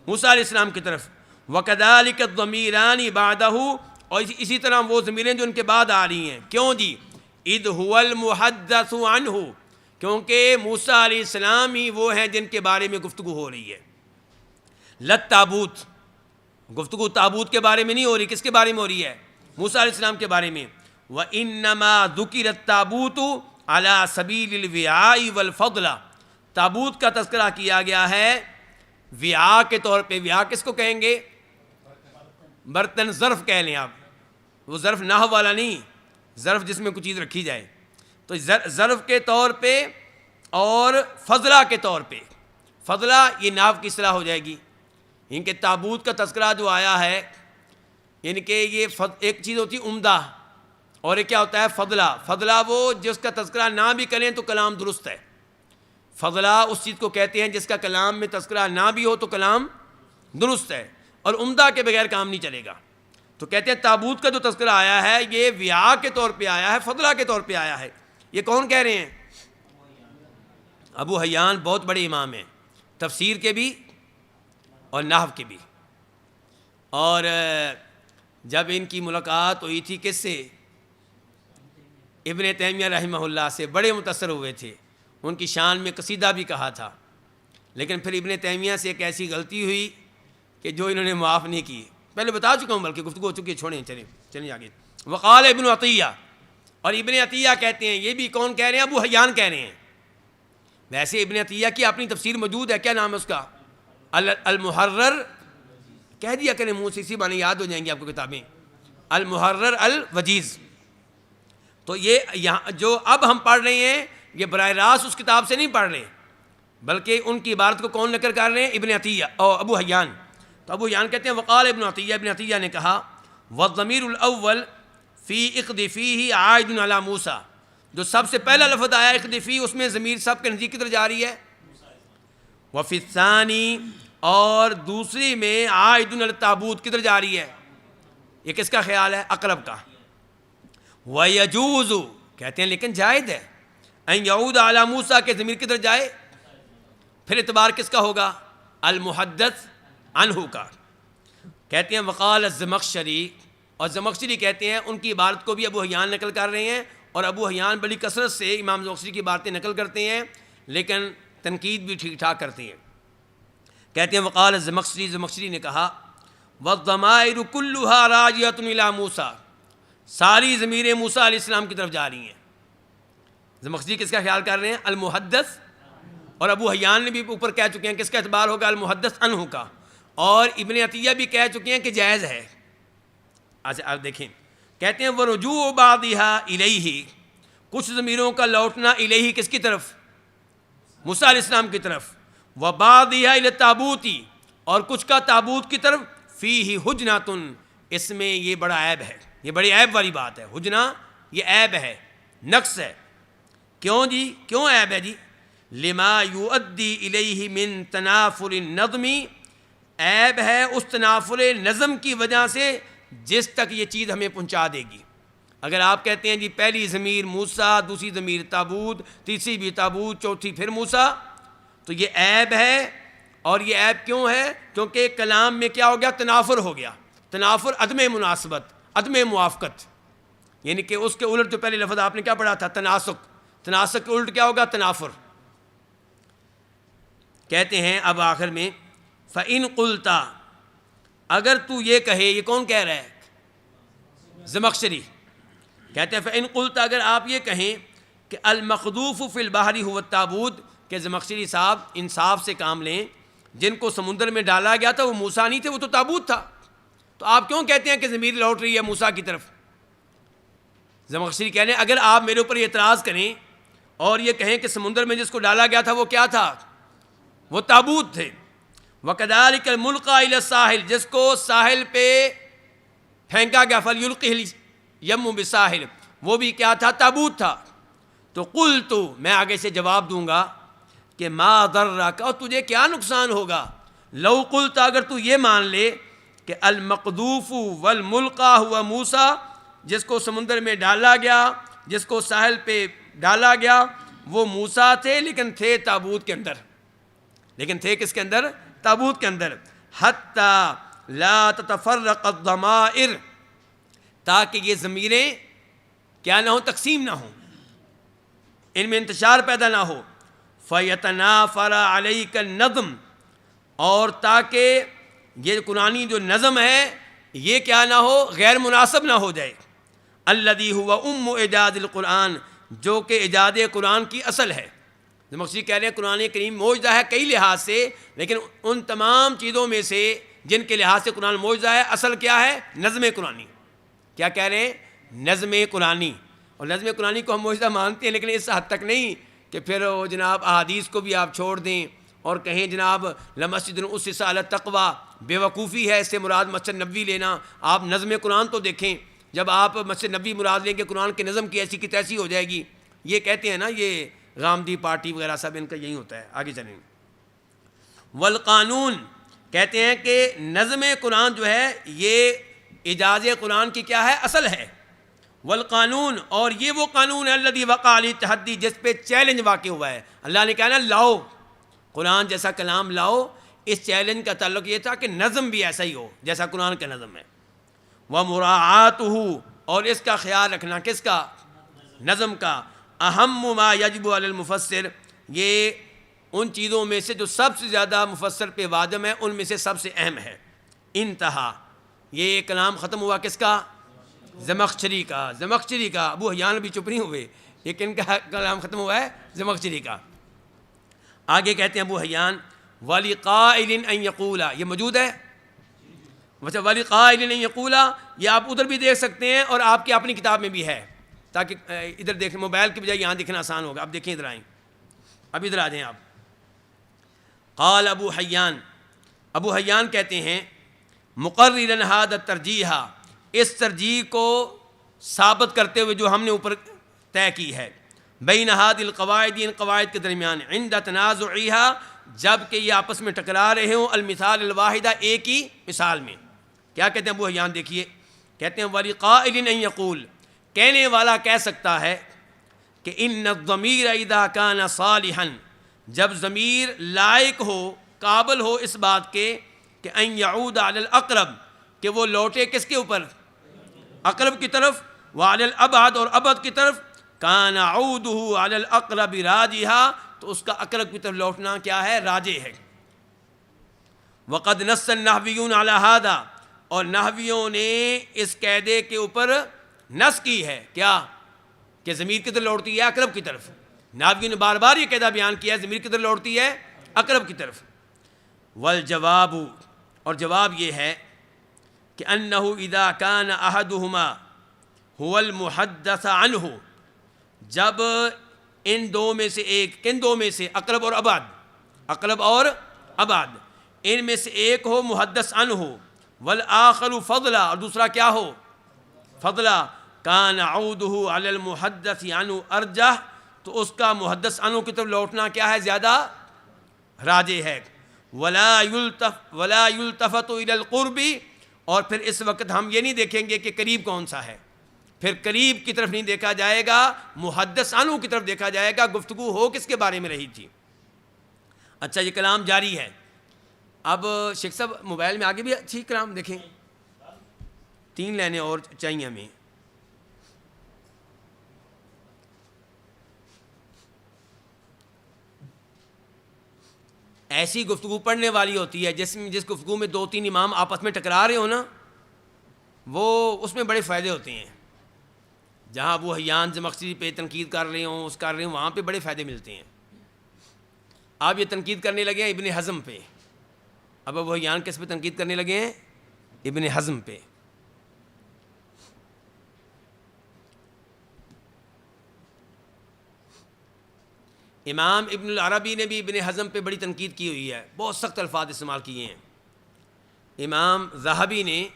S1: موسیٰ علیہ السلام کی طرف. وکذالک الضمیران بعدہ، اور اسی طرح وہ ضمیریں جو ان کے بعد آ رہی ہیں. کیوں جی؟ اذ هو المحدث عنہ، کیونکہ موسیٰ علیہ السلام ہی وہ ہیں جن کے بارے میں گفتگو ہو رہی ہے. للتابوت، گفتگو تابوت کے بارے میں نہیں ہو رہی، کس کے بارے میں ہو رہی ہے؟ موسیٰ علیہ السلام کے بارے میں. وَإِنَّمَا ذُكِرَ التَّابُوتُ عَلَى سَبِيلِ الْوِعَاءِ وَالْفَضْلَةِ، تابوت کا تذکرہ کیا گیا ہے وعاء کے طور پہ۔ وعاء کس کو کہیں گے؟ برتن، ظرف کہہ لیں آپ، وہ ظرف نحو والا نہیں، ظرف جس میں کوئی چیز رکھی جائے، تو ظرف کے طور پہ اور فضلہ کے طور پہ۔ فضلہ یہ نحو کی اصطلاح ہو جائے گی، ان کے تابوت کا تذکرہ جو آیا ہے، یعنی کہ یہ ایک چیز ہوتی ہے عمدہ، اور ایک کیا ہوتا ہے فضلہ۔ فضلہ وہ جس کا تذکرہ نہ بھی کریں تو کلام درست ہے، فضلہ اس چیز کو کہتے ہیں جس کا کلام میں تذکرہ نہ بھی ہو تو کلام درست ہے، اور عمدہ کے بغیر کام نہیں چلے گا۔ تو کہتے ہیں تابوت کا جو تذکرہ آیا ہے یہ وعاء کے طور پہ آیا ہے، فضلہ کے طور پہ آیا ہے۔ یہ کون کہہ رہے ہیں؟ ابو حیان بہت بڑے امام ہیں، تفسیر کے بھی اور نحو کے بھی۔ اور جب ان کی ملاقات ہوئی تھی کس سے؟ ابن تیمیہ رحمہ اللہ سے، بڑے متاثر ہوئے تھے، ان کی شان میں قصیدہ بھی کہا تھا، لیکن پھر ابن تیمیہ سے ایک ایسی غلطی ہوئی کہ جو انہوں نے معاف نہیں کی۔ پہلے بتا چکا ہوں، بلکہ گفتگو ہو چکی ہے، چھوڑیں، چلیں آگے۔ وقال ابن عطیہ، اور ابن عطیہ کہتے ہیں، یہ بھی کون کہہ رہے ہیں؟ ابو حیان کہہ رہے ہیں۔ ویسے ابن عطیہ کی اپنی تفسیر موجود ہے، کیا نام ہے اس کا؟ المحرر، کہہ دیا کریں منہ سے، اسی بانے یاد ہو جائیں گی آپ کو کتابیں، المحرر الوجیز۔ تو یہ یہاں جو اب ہم پڑھ رہے ہیں یہ براہ راست اس کتاب سے نہیں پڑھ رہے، بلکہ ان کی عبارت کو کون نقل کر رہے ہیں؟ ابن عطیہ اور ابو حیان۔ تو ابو حیان کہتے ہیں وقال ابن عطیہ، ابن عطیہ نے کہا والضمیر الاول فی اقدفیہ عائد علی موسیٰ، جو سب سے پہلا لفظ آیا اقدفی، اس میں ضمیر سب کے نزدیک کی طرف جا رہی ہے۔ وفی الثانی، اور دوسری میں عائد علی التابوت کی طرف جا رہی ہے۔ یہ کس کا خیال ہے؟ اقرب کا۔ وَيَجُوزُ، کہتے ہیں لیکن جائز ہے، ان یعود علی موسیٰ کے ضمیر کی طرف جائے، پھر اعتبار کس کا ہوگا؟ المحدث عنہ کا۔ کہتے ہیں وقال الزمخشری، اور زمخشری کہتے ہیں ان کی عبارت کو بھی ابو حیان نقل کر رہے ہیں، اور ابو حیان بڑی کثرت سے امام زمخشری کی باتیں نقل کرتے ہیں، لیکن تنقید بھی ٹھیک ٹھاک کرتے ہیں۔ کہتے ہیں وقال الزمخشری، زمخشری نے کہا والضمائر كلها راجعة الى موسیٰ، ساری ضمیریں موسیٰ علیہ السلام کی طرف جا رہی ہیں۔ زمخشری کس کا خیال کر رہے ہیں؟ المحدث، اور ابو حیان نے بھی اوپر کہہ چکے ہیں کس کا اعتبار ہوگا؟ المحدث عنہ کا، اور ابن عطیہ بھی کہہ چکے ہیں کہ جائز ہے۔ اچھا آپ دیکھیں، کہتے ہیں ورجوع بعضها الیہ، کچھ ضمیروں کا لوٹنا الیہ کس کی طرف؟ موسیٰ علیہ السلام کی طرف۔ وبعضها الی التابوت، اور کچھ کا تابوت کی طرف۔ فیہ حجنۃ، اس میں یہ بڑا عیب ہے، یہ بڑی عیب والی بات ہے۔ حجنہ یہ عیب ہے، نقص ہے۔ کیوں جی؟ کیوں عیب ہے جی؟ لما یؤدی الیہ من تنافر النظم، عیب ہے اس تنافر نظم کی وجہ سے جس تک یہ چیز ہمیں پہنچا دے گی۔ اگر آپ کہتے ہیں جی پہلی ضمیر موسیٰ، دوسری ضمیر تابوت، تیسری بھی تابوت، چوتھی پھر موسیٰ، تو یہ عیب ہے۔ اور یہ عیب کیوں ہے؟ کیونکہ کلام میں کیا ہو گیا؟ تنافر ہو گیا۔ تنافر عدم مناسبت، عدم موافقت، یعنی کہ اس کے الٹ جو پہلے لفظ آپ نے کیا پڑھا تھا؟ تناسق۔ تناسق کے الٹ کیا ہوگا؟ تنافر۔ کہتے ہیں اب آخر میں فَإِن قُلْتَ، اگر تو یہ کہے، یہ کون کہہ رہا ہے؟ زمخشری کہتے ہیں فَإِن قُلْتَ، اگر آپ یہ کہیں کہ المخذوف فی البحر هو التابوت، کہ زمخشری صاحب انصاف سے کام لیں، جن کو سمندر میں ڈالا گیا تھا وہ موسیٰ نہیں تھے، وہ تو تابوت تھا، تو آپ کیوں کہتے ہیں کہ ضمیر لوٹ رہی ہے موسیٰ کی طرف؟ زمخشری کہہ رہے ہیں اگر آپ میرے اوپر اعتراض کریں اور یہ کہیں کہ سمندر میں جس کو ڈالا گیا تھا وہ کیا تھا؟ وہ تابوت تھے۔ وَكَذَلِكَ الْمُلْقَى إِلَى السَّاحِلِ، جس کو ساحل پہ پھینکا گیا، فَلْيُلْقِهِ الْيَمُّ بِالسَّاحِلِ، وہ بھی کیا تھا؟ تابوت تھا۔ تو قُلْتُ، میں آگے سے جواب دوں گا کہ مَا ضَرَّكَ، اور تجھے کیا نقصان ہوگا؟ لو قلت، اگر تو یہ مان لے کہ المقذوف والملقى هو موسیٰ، جس کو سمندر میں ڈالا گیا، جس کو ساحل پہ ڈالا گیا، وہ موسیٰ تھے، لیکن تھے تابوت کے اندر، لیکن تھے کس کے اندر؟ تابوت کے اندر۔ حتی لا تتفرق الضمائر، تاکہ یہ ضمیریں کیا نہ ہوں؟ تقسیم نہ ہوں، ان میں انتشار پیدا نہ ہو۔ فَيَتَنَافَرَ عَلَيْكَ النَّظْمُ، اور تاکہ یہ قرآنی جو نظم ہے یہ کیا نہ ہو؟ غیر مناسب نہ ہو جائے۔ الذی ہوا اعجاز القرآن، جو کہ اعجاز قرآن کی اصل ہے۔ زمخشری کہہ رہے ہیں قرآن کریم معجزہ ہے کئی لحاظ سے، لیکن ان تمام چیزوں میں سے جن کے لحاظ سے قرآن معجزہ ہے، اصل کیا ہے؟ نظم قرآنی۔ کیا کہہ رہے ہیں؟ نظم قرآنی۔ اور نظم قرآنی کو ہم معجزہ مانتے ہیں، لیکن اس حد تک نہیں کہ پھر جناب احادیث کو بھی آپ چھوڑ دیں اور کہیں جناب لمسجد اسس علی التقویٰ، بے وقوفی ہے، اس سے مراد مسجد نبوی لینا۔ آپ نظم قرآن تو دیکھیں، جب آپ مسجد نبوی مراد لیں گے قرآن کے نظم کی ایسی کی تیسی ہو جائے گی۔ یہ کہتے ہیں نا، یہ غامدی پارٹی وغیرہ سب ان کا یہی ہوتا ہے۔ آگے چلیں۔ والقانون، کہتے ہیں کہ نظم قرآن جو ہے یہ اعجاز قرآن کی کیا ہے؟ اصل ہے۔ والقانون، اور یہ وہ قانون ہے الذی وقع علی تحدی، جس پہ چیلنج واقع ہوا ہے۔ اللہ نے کہا نا لاؤ قرآن جیسا کلام لاؤ۔ اس چیلنج کا تعلق یہ تھا کہ نظم بھی ایسا ہی ہو جیسا قرآن کا نظم ہے۔ ومراعاتہ، اور اس کا خیال رکھنا، کس کا؟ نظم کا۔ اہم ما یجب علی المفسر، یہ ان چیزوں میں سے جو سب سے زیادہ مفسر پہ واجب ہے، ان میں سے سب سے اہم ہے۔ انتہا، یہ کلام ختم ہوا کس کا؟ زمخشری کا۔ زمخشری کا، ابو حیان بھی چپ نہیں ہوئے، لیکن کا کلام ختم ہوا ہے زمخشری کا۔ آگے کہتے ہیں ابو حیان وَلِقَائِلٍ أَن يَقُولَ، یہ موجود ہے ویسے وَلِقَائِلٍ أَن يَقُولَ، یہ آپ ادھر بھی دیکھ سکتے ہیں اور آپ کی اپنی کتاب میں بھی ہے، تاکہ ادھر دیکھیں، موبائل کی بجائے یہاں دیکھنا آسان ہوگا۔ اب دیکھیں ادھر آئیں، اب ادھر آ جائیں آپ۔ قال ابو حیان، ابو حیان کہتے ہیں مقررا هذا الترجیح، اس ترجیح کو ثابت کرتے ہوئے جو ہم نے اوپر طے کی ہے، بین هذه القواعد، ان قواعد کے درمیان، عند تنازعها، جب کہ یہ آپس میں ٹکرا رہے ہوں، المثال الواحدہ، ایک ہی مثال میں۔ کیا کہتے ہیں ابو حیان؟ دیکھیے، کہتے ہیں وَلِقَائِلٍ أَن يَقُولَ، کہنے والا کہہ سکتا ہے کہ ان الضمیر اذا کان صالحا، جب ضمیر لائق ہو، قابل ہو اس بات کے کہ ان یعود علی الاقرب، کہ وہ لوٹے کس کے اوپر؟ اقرب کی طرف، وعلی الابعد، اور ابعد کی طرف، کان عودہ علی الاقرب راجحا، تو اس کا اقرب کی طرف لوٹنا کیا ہے؟ راجح ہے۔ وقد نص النحویون علی ھذا، اور نحویوں نے اس قاعدے کے اوپر نص کی ہے، کیا؟ کہ ضمیر کدھر لوٹتی ہے؟ اقرب کی طرف۔ نحویوں نے بار بار یہ قاعدہ بیان کیا ہے، ضمیر کدھر لوٹتی ہے؟ اقرب کی طرف۔ والجواب، اور جواب یہ ہے کہ انہ اذا کان احدہما هو المحدث عنہ، جب ان دو میں سے ایک، کن دو میں سے؟ اقرب اور ابعد، اقرب اور ابعد، ان میں سے ایک ہو محدث عنہ ہو، والآخر فضلا، اور دوسرا کیا ہو؟ فضلا، کان عودہ علی المحدث عنہ ارجح، تو اس کا محدث عنہ کی طرف لوٹنا کیا ہے؟ زیادہ راجح ہے۔ ولا یلتفت الی القرب، اور پھر اس وقت ہم یہ نہیں دیکھیں گے کہ قریب کون سا ہے، پھر قریب کی طرف نہیں دیکھا جائے گا، محدث عنہ کی طرف دیکھا جائے گا۔ گفتگو ہو کس کے بارے میں رہی تھی؟ اچھا، یہ کلام جاری ہے۔ اب شیخ صاحب موبائل میں آگے بھی اچھی کلام دیکھیں، 3 لائنیں اور چاہیے ہمیں۔ ایسی گفتگو پڑھنے والی ہوتی ہے جس گفتگو میں 2-3 امام آپس میں ٹکرا رہے ہو نا، وہ اس میں بڑے فائدے ہوتے ہیں۔ جہاں وہ حیان زمخشری پہ تنقید کر رہے ہوں، وہاں پہ بڑے فائدے ملتے ہیں۔ آپ یہ تنقید کرنے لگے ہیں ابن حزم پہ، اب وہ حیان کس پہ تنقید کرنے لگے ہیں؟ ابن حزم پہ۔ امام ابن العربی نے بھی ابن حزم پہ بڑی تنقید کی ہوئی ہے، بہت سخت الفاظ استعمال کیے ہیں۔ امام ذہبی نے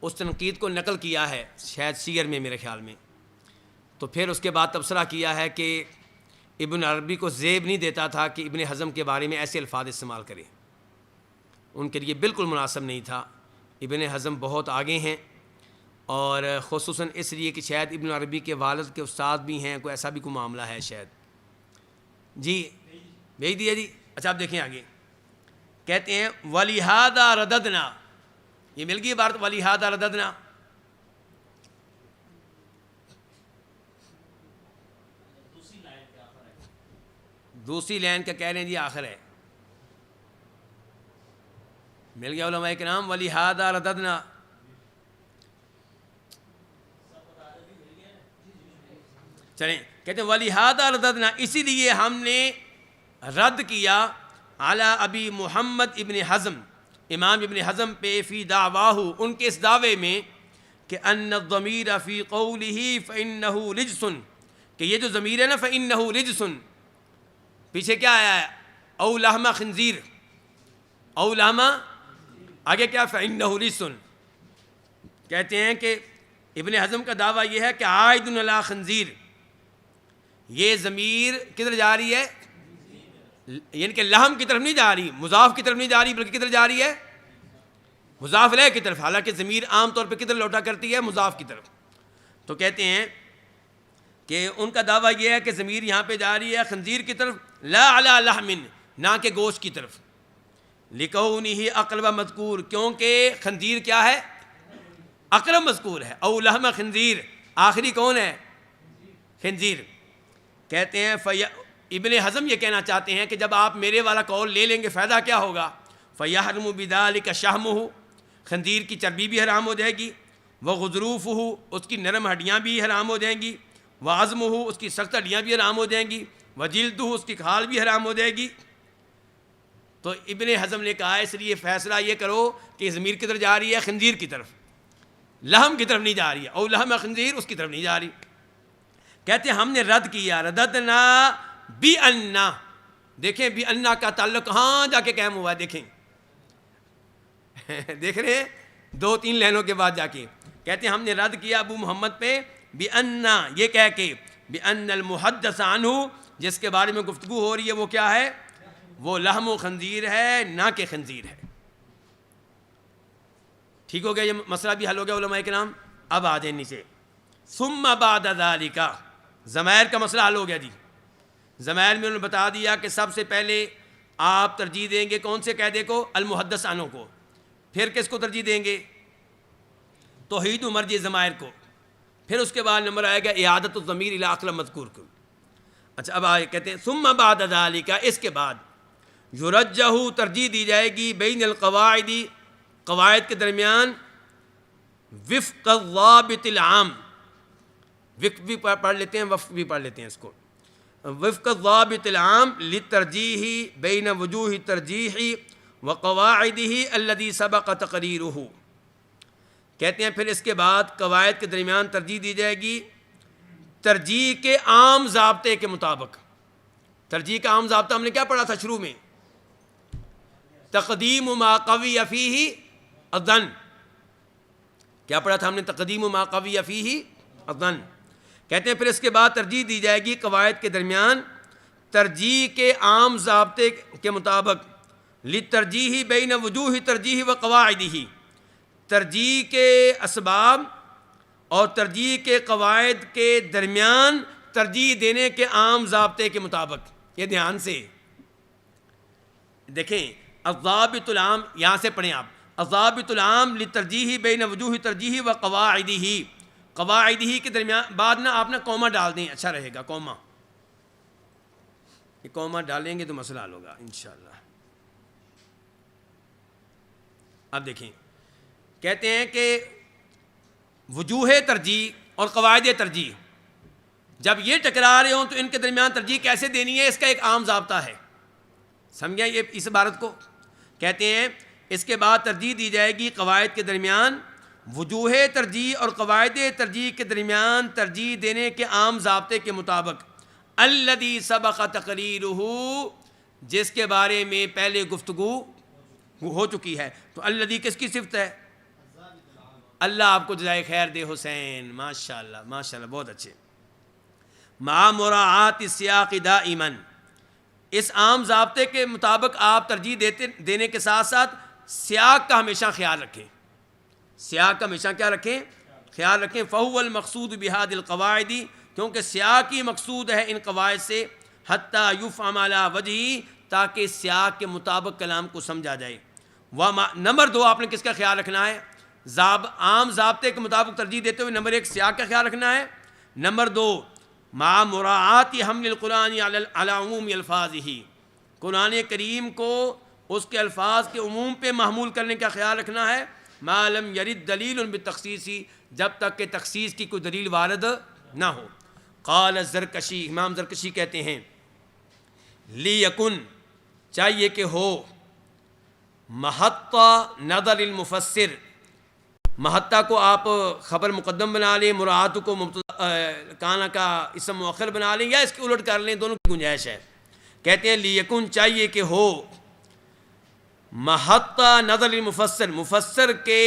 S1: اس تنقید کو نقل کیا ہے، شاید سیر میں میرے خیال میں، تو پھر اس کے بعد تبصرہ کیا ہے کہ ابن عربی کو زیب نہیں دیتا تھا کہ ابن حزم کے بارے میں ایسے الفاظ استعمال کرے، ان کے لیے بالکل مناسب نہیں تھا۔ ابن حزم بہت آگے ہیں، اور خصوصاً اس لیے کہ شاید ابن عربی کے والد کے استاد بھی ہیں، کوئی ایسا بھی کوئی معاملہ ہے شاید۔ جی بھیج دیا جی۔ اچھا آپ دیکھیں آگے، کہتے ہیں وَلِهَذَا رَدَدْنَا، یہ مل گئی عبارت وَلِهَذَا رَدَدْنَا۔ دوسری لائن کا کہہ رہے ہیں جی آخر ہے، مل گیا علماء کرام وَلِهَذَا رَدَدْنَا۔ چلیں کہتے ہیں وَلِهَذَا رَدَدْنَا، اسی لیے ہم نے رد کیا علی ابی محمد ابن حزم، امام ابن حزم پہ، فی دعواہ، ان کے اس دعوے میں کہ ان الضمیر فی قولہ فإنہ رجس، کہ یہ جو ضمیر ہے نا فإنہ رجس، پیچھے کیا آیا ہے؟ او لحم خنزیر، او لحم، آگے کیا؟ فإنہ رجس. کہتے ہیں کہ ابن حزم کا دعویٰ یہ ہے کہ عائد علی خنزیر، یہ ضمیر کدھر جا رہی ہے؟ یعنی کہ لحم کی طرف نہیں جا رہی، مضاف کی طرف نہیں جا رہی، بلکہ کدھر جا رہی ہے؟ مضاف الیہ کی طرف. حالانکہ ضمیر عام طور پہ کدھر لوٹا کرتی ہے؟ مضاف کی طرف. تو کہتے ہیں کہ ان کا دعویٰ یہ ہے کہ ضمیر یہاں پہ جا رہی ہے خنزیر کی طرف، لا علی لحم، نہ کہ گوشت کی طرف. لکونہ اقرب مذکور، کیونکہ خنزیر کیا ہے؟ اقرب مذکور ہے. او لحم خنزیر، آخری کون ہے؟ خنزیر. کہتے ہیں ابن حزم یہ کہنا چاہتے ہیں کہ جب آپ میرے والا قول لے لیں گے فائدہ کیا ہوگا؟ فَيَحْرُمُ بِذَلِكَ شَحْمُهُ، خنزیر کی چربی بھی حرام ہو جائے گی، وَغُضْرُوفُهُ، اس کی نرم ہڈیاں بھی حرام ہو جائیں گی، وَعَظْمُهُ، اس کی سخت ہڈیاں بھی حرام ہو جائیں گی، وَجِلْدُهُ، اس کی کھال بھی حرام ہو جائے گی. تو ابن حزم نے کہا اس لیے فیصلہ یہ کرو کہ ضمیر کدھر جا رہی ہے؟ خنزیر کی طرف، لحم کی طرف نہیں جا رہی ہے. او لحم خنزیر، اس کی طرف نہیں جا رہی. کہتے ہیں ہم نے رد کیا، رددنا بِأَنَّا، دیکھیں بِأَنَّا کا تعلق کہاں جا کے قائم ہوا ہے، دیکھیں دیکھ رہے ہیں 2-3 لائنوں کے بعد جا کے کہتے ہیں ہم نے رد کیا ابو محمد پہ بِأَنَّا، یہ کہہ کے بِأَنَّ الْمُحَدَّثَ عَنْهُ، جس کے بارے میں گفتگو ہو رہی ہے وہ کیا ہے؟ وہ لحم و خنزیر ہے، نہ کہ خنزیر ہے. ٹھیک ہو گیا، یہ مسئلہ بھی حل ہو گیا علماء کرام. اب آ جائیں نیچے. ثم بعد ذلك، ضمائر کا مسئلہ حل ہو گیا جی. ضمائر میں انہوں نے بتا دیا کہ سب سے پہلے آپ ترجیح دیں گے کون سے قاعدے کو؟ المحدث عنہ کو. پھر کس کو ترجیح دیں گے؟ توحید و مرجع ضمائر کو. پھر اس کے بعد نمبر آئے گا اعادت الضمیر الی اقرب مذکور کو. اچھا اب آگے کہتے ہیں ثم بعد ذلك، اس کے بعد یرجح، ترجیح دی جائے گی، بین القواعد، قواعد کے درمیان، وفق الضابط العام، وفق بھی پڑھ لیتے ہیں، وفق بھی پڑھ لیتے ہیں اس کو، وفق الضابط العام للترجیح بین وجوہ ترجیح وقواعدہ الذی سبق تقریرہ. کہتے ہیں پھر اس کے بعد قواعد کے درمیان ترجیح دی جائے گی ترجیح کے عام ضابطے کے مطابق. ترجیح کا عام ضابطہ ہم نے کیا پڑھا تھا شروع میں؟ تقدیم ما قوی فیہ الظن. کیا پڑھا تھا ہم نے؟ تقدیم ما قوی فیہ الظن. کہتے ہیں پھر اس کے بعد ترجیح دی جائے گی قواعد کے درمیان ترجیح کے عام ضابطے کے مطابق، للترجیح بین وجوہ ترجیح و قواعدہ، ترجیح کے اسباب اور ترجیح کے قواعد کے درمیان ترجیح دینے کے عام ضابطے کے مطابق. یہ دھیان سے دیکھیں، الضابط العام، یہاں سے پڑھیں آپ، الضابط العام للترجیح بین وجوہ ترجیح و قواعدہ. قواعدہ کے درمیان بعد نہ آپ نے کوما ڈال دیں، اچھا رہے گا کوما، یہ کوما ڈالیں گے تو مسئلہ حل ہوگا انشاءاللہ. اب دیکھیں کہتے ہیں کہ وجوہ ترجیح اور قواعد ترجیح جب یہ ٹکرا رہے ہوں تو ان کے درمیان ترجیح کیسے دینی ہے، اس کا ایک عام ضابطہ ہے. سمجھا یہ اس عبارت کو؟ کہتے ہیں اس کے بعد ترجیح دی جائے گی قواعد کے درمیان، وجوہ ترجیح اور قواعد ترجیح کے درمیان ترجیح دینے کے عام ضابطے کے مطابق، الذی سبق تقریرہ، جس کے بارے میں پہلے گفتگو ہو چکی ہے. تو الذی کس کی صفت ہے؟ اللہ آپ کو جزائے خیر دے حسین، ماشاءاللہ ماشاءاللہ، بہت اچھے. مع مراعات السیاق دائما، اس عام ضابطے کے مطابق آپ ترجیح دینے کے ساتھ ساتھ سیاق کا ہمیشہ خیال رکھیں. سیاق کا ہمیشہ کیا رکھیں؟ خیال رکھیں. فہو المقصود بہذه القواعد، کیونکہ سیاق ہی مقصود ہے ان قواعد سے، حتی یفہم علی وجہہ، تاکہ سیاق کے مطابق کلام کو سمجھا جائے. نمبر 2 آپ نے کس کا خیال رکھنا ہے؟ عام ضابطے کے مطابق ترجیح دیتے ہوئے نمبر 1 سیاق کا خیال رکھنا ہے. نمبر 2 مع مراعات حمل القرآن علی عموم الفاظہ، قرآن کریم کو اس کے الفاظ کے عموم پہ محمول کرنے کا خیال رکھنا ہے. ما لم یرد دلیل بالتخصیص، جب تک کہ تخصیص کی کوئی دلیل وارد نہ ہو. قال الزرکشی، امام زرکشی کہتے ہیں لیکن چاہیے کہ ہو محطہ نظر المفسر، محطہ کو آپ خبر مقدم بنا لیں، مراعات کو کانا کا اسم مؤخر بنا لیں، یا اس کے الٹ کر لیں، دونوں کی گنجائش ہے۔ کہتے ہیں لیکن چاہیے کہ ہو محطہ نظر المفسر، مفسر کے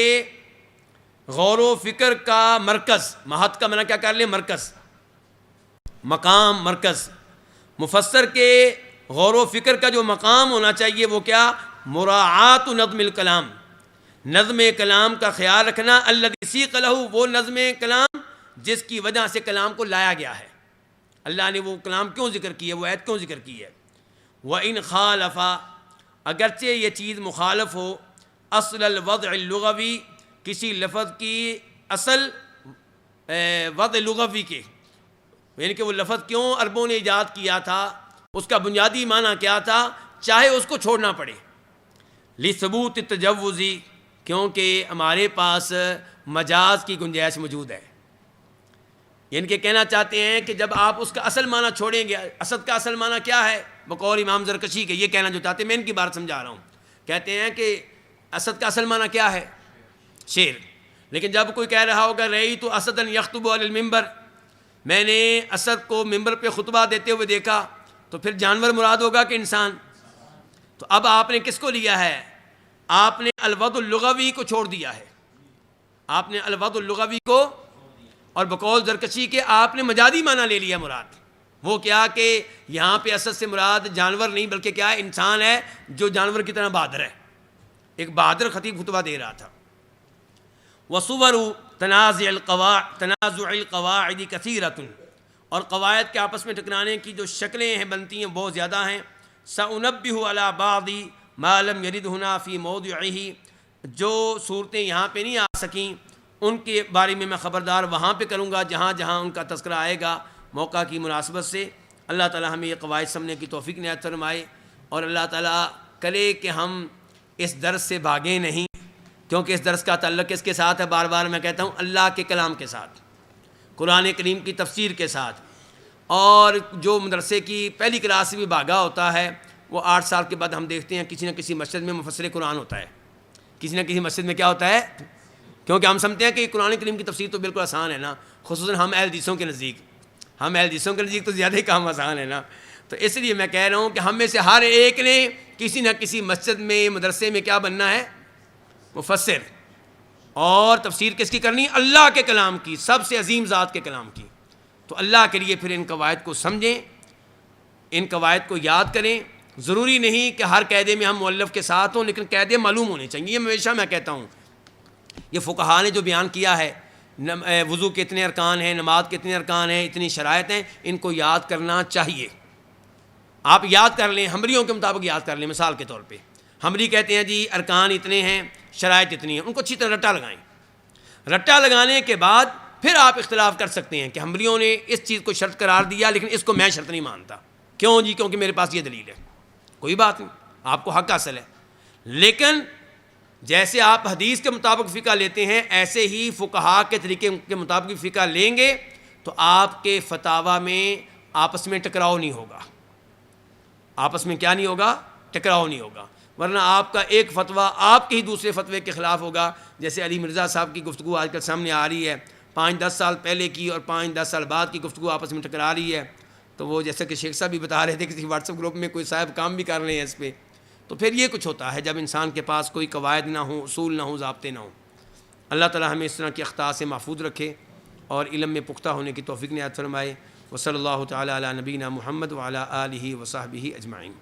S1: غور و فکر کا مرکز، محط کا معنی کیا کر لیں؟ مرکز، مقام، مرکز۔ مفسر کے غور و فکر کا جو مقام ہونا چاہیے وہ کیا؟ مراعات نظم الکلام، نظم کلام کا خیال رکھنا، الذی سیق لہ، وہ نظم کلام جس کی وجہ سے کلام کو لایا گیا ہے، اللہ نے وہ کلام کیوں ذکر کی ہے، وہ آیت کیوں ذکر کی ہے۔ وَإِنْ خَالَفَ، اگرچہ یہ چیز مخالف ہو اصل الوضع اللغوی، کسی لفظ کی اصل وضع لغوی کے، یعنی کہ وہ لفظ کیوں عربوں نے ایجاد کیا تھا، اس کا بنیادی معنی کیا تھا، چاہے اس کو چھوڑنا پڑے۔ لثبوت التجوزی، کیونکہ ہمارے پاس مجاز کی گنجائش موجود ہے، یعنی کہ کہنا چاہتے ہیں کہ جب آپ اس کا اصل معنی چھوڑیں گے، اسد کا اصل معنی کیا ہے بقول امام زرکشی کے، یہ کہنا جو چاہتے ہیں، میں ان کی بات سمجھا رہا ہوں، کہتے ہیں کہ اسد کا اصل معنی کیا ہے؟ شیر۔ لیکن جب کوئی کہہ رہا ہوگا رأیت اسدا یخطب علی المنبر، میں نے اسد کو ممبر پہ خطبہ دیتے ہوئے دیکھا، تو پھر جانور مراد ہوگا کہ انسان؟ تو اب آپ نے کس کو لیا ہے؟ آپ نے الوضع اللغوی کو چھوڑ دیا ہے، آپ نے الوضع اللغوی کو، اور بقول زرکشی کے آپ نے مجازی معنی لے لیا مراد۔ وہ کیا کہ یہاں پہ اسد سے مراد جانور نہیں بلکہ کیا ہے؟ انسان ہے جو جانور کی طرح بہادر ہے، ایک بہادر خطیب خطبہ دے رہا تھا۔ وصور تنازع القواعد کثیرۃ، اور قواعد کے آپس میں ٹکرانے کی جو شکلیں ہیں بنتی ہیں بہت زیادہ ہیں۔ سأنبہ علی بعض ما لم یرد ہنا فی موضعہ، جو صورتیں یہاں پہ نہیں آ سکیں ان کے بارے میں خبردار وہاں پہ کروں گا جہاں جہاں ان کا تذکرہ آئے گا موقع کی مناسبت سے۔ اللہ تعالی ہمیں یہ قواعد سمجھنے کی توفیق عنایت فرمائے، اور اللہ تعالی کرے کہ ہم اس درس سے بھاگیں نہیں، کیونکہ اس درس کا تعلق کس کے ساتھ ہے؟ بار بار میں کہتا ہوں، اللہ کے کلام کے ساتھ، قرآن کریم کی تفسیر کے ساتھ۔ اور جو مدرسے کی پہلی کلاس سے بھی بھاگا ہوتا ہے، وہ 8 سال کے بعد ہم دیکھتے ہیں کسی نہ کسی مسجد میں مفسر قرآن ہوتا ہے، کسی نہ کسی مسجد میں کیا ہوتا ہے؟ کیونکہ ہم سمجھتے ہیں کہ قرآن کریم کی تفسیر تو بالکل آسان ہے نا، خصوصاً ہم اہل حدیثوں کے نزدیک، ہم اہل حدیثوں کے نزدیک تو زیادہ ہی کام آسان ہے نا۔ تو اس لیے میں کہہ رہا ہوں کہ ہم میں سے ہر ایک نے کسی نہ کسی مسجد میں، مدرسے میں کیا بننا ہے؟ مفسر۔ اور تفسیر کس کی کرنی؟ اللہ کے کلام کی، سب سے عظیم ذات کے کلام کی۔ تو اللہ کے لیے پھر ان قواعد کو سمجھیں، ان قواعد کو یاد کریں۔ ضروری نہیں کہ ہر قاعدے میں ہم مؤلف کے ساتھ ہوں، لیکن قاعدے معلوم ہونے چاہیے۔ یہ ہمیشہ میں کہتا ہوں، یہ فقہا نے جو بیان کیا ہے، وضو کے اتنے ارکان ہیں، نماز کے اتنے ارکان ہیں، اتنی شرائط ہیں، ان کو یاد کرنا چاہیے۔ آپ یاد کر لیں، ہمریوں کے مطابق یاد کر لیں۔ مثال کے طور پہ ہمری کہتے ہیں جی ارکان اتنے ہیں، شرائط اتنی ہیں، ان کو اچھی طرح رٹا لگائیں۔ رٹا لگانے کے بعد پھر آپ اختلاف کر سکتے ہیں کہ ہمریوں نے اس چیز کو شرط قرار دیا لیکن اس کو میں شرط نہیں مانتا، کیوں جی؟ کیونکہ میرے پاس یہ دلیل ہے۔ کوئی بات نہیں، آپ کو حق حاصل ہے، لیکن جیسے آپ حدیث کے مطابق فقہ لیتے ہیں، ایسے ہی فقہا کے طریقے کے مطابق فقہ لیں گے تو آپ کے فتاویٰ میں آپس میں ٹکراؤ نہیں ہوگا، آپس میں کیا نہیں ہوگا؟ ٹکراؤ نہیں ہوگا۔ ورنہ آپ کا ایک فتویٰ آپ کے ہی دوسرے فتوے کے خلاف ہوگا، جیسے علی مرزا صاحب کی گفتگو آج کل سامنے آ رہی ہے، 5-10 سال پہلے کی اور 5-10 سال بعد کی گفتگو آپس میں ٹکرا رہی ہے۔ تو وہ جیسا کہ شیخ صاحب بھی بتا رہے تھے، کسی واٹس ایپ گروپ میں کوئی صاحب کام بھی کر رہے ہیں اس پہ، تو پھر یہ کچھ ہوتا ہے جب انسان کے پاس کوئی قواعد نہ ہوں، اصول نہ ہوں، ضابطے نہ ہوں۔ اللہ تعالی ہمیں اس طرح کی اخطاء سے محفوظ رکھے اور علم میں پختہ ہونے کی توفیق عنایت فرمائے۔ وصلی اللہ تعالی علی نبینا محمد وعلی آلہ وصحبہ اجمعین۔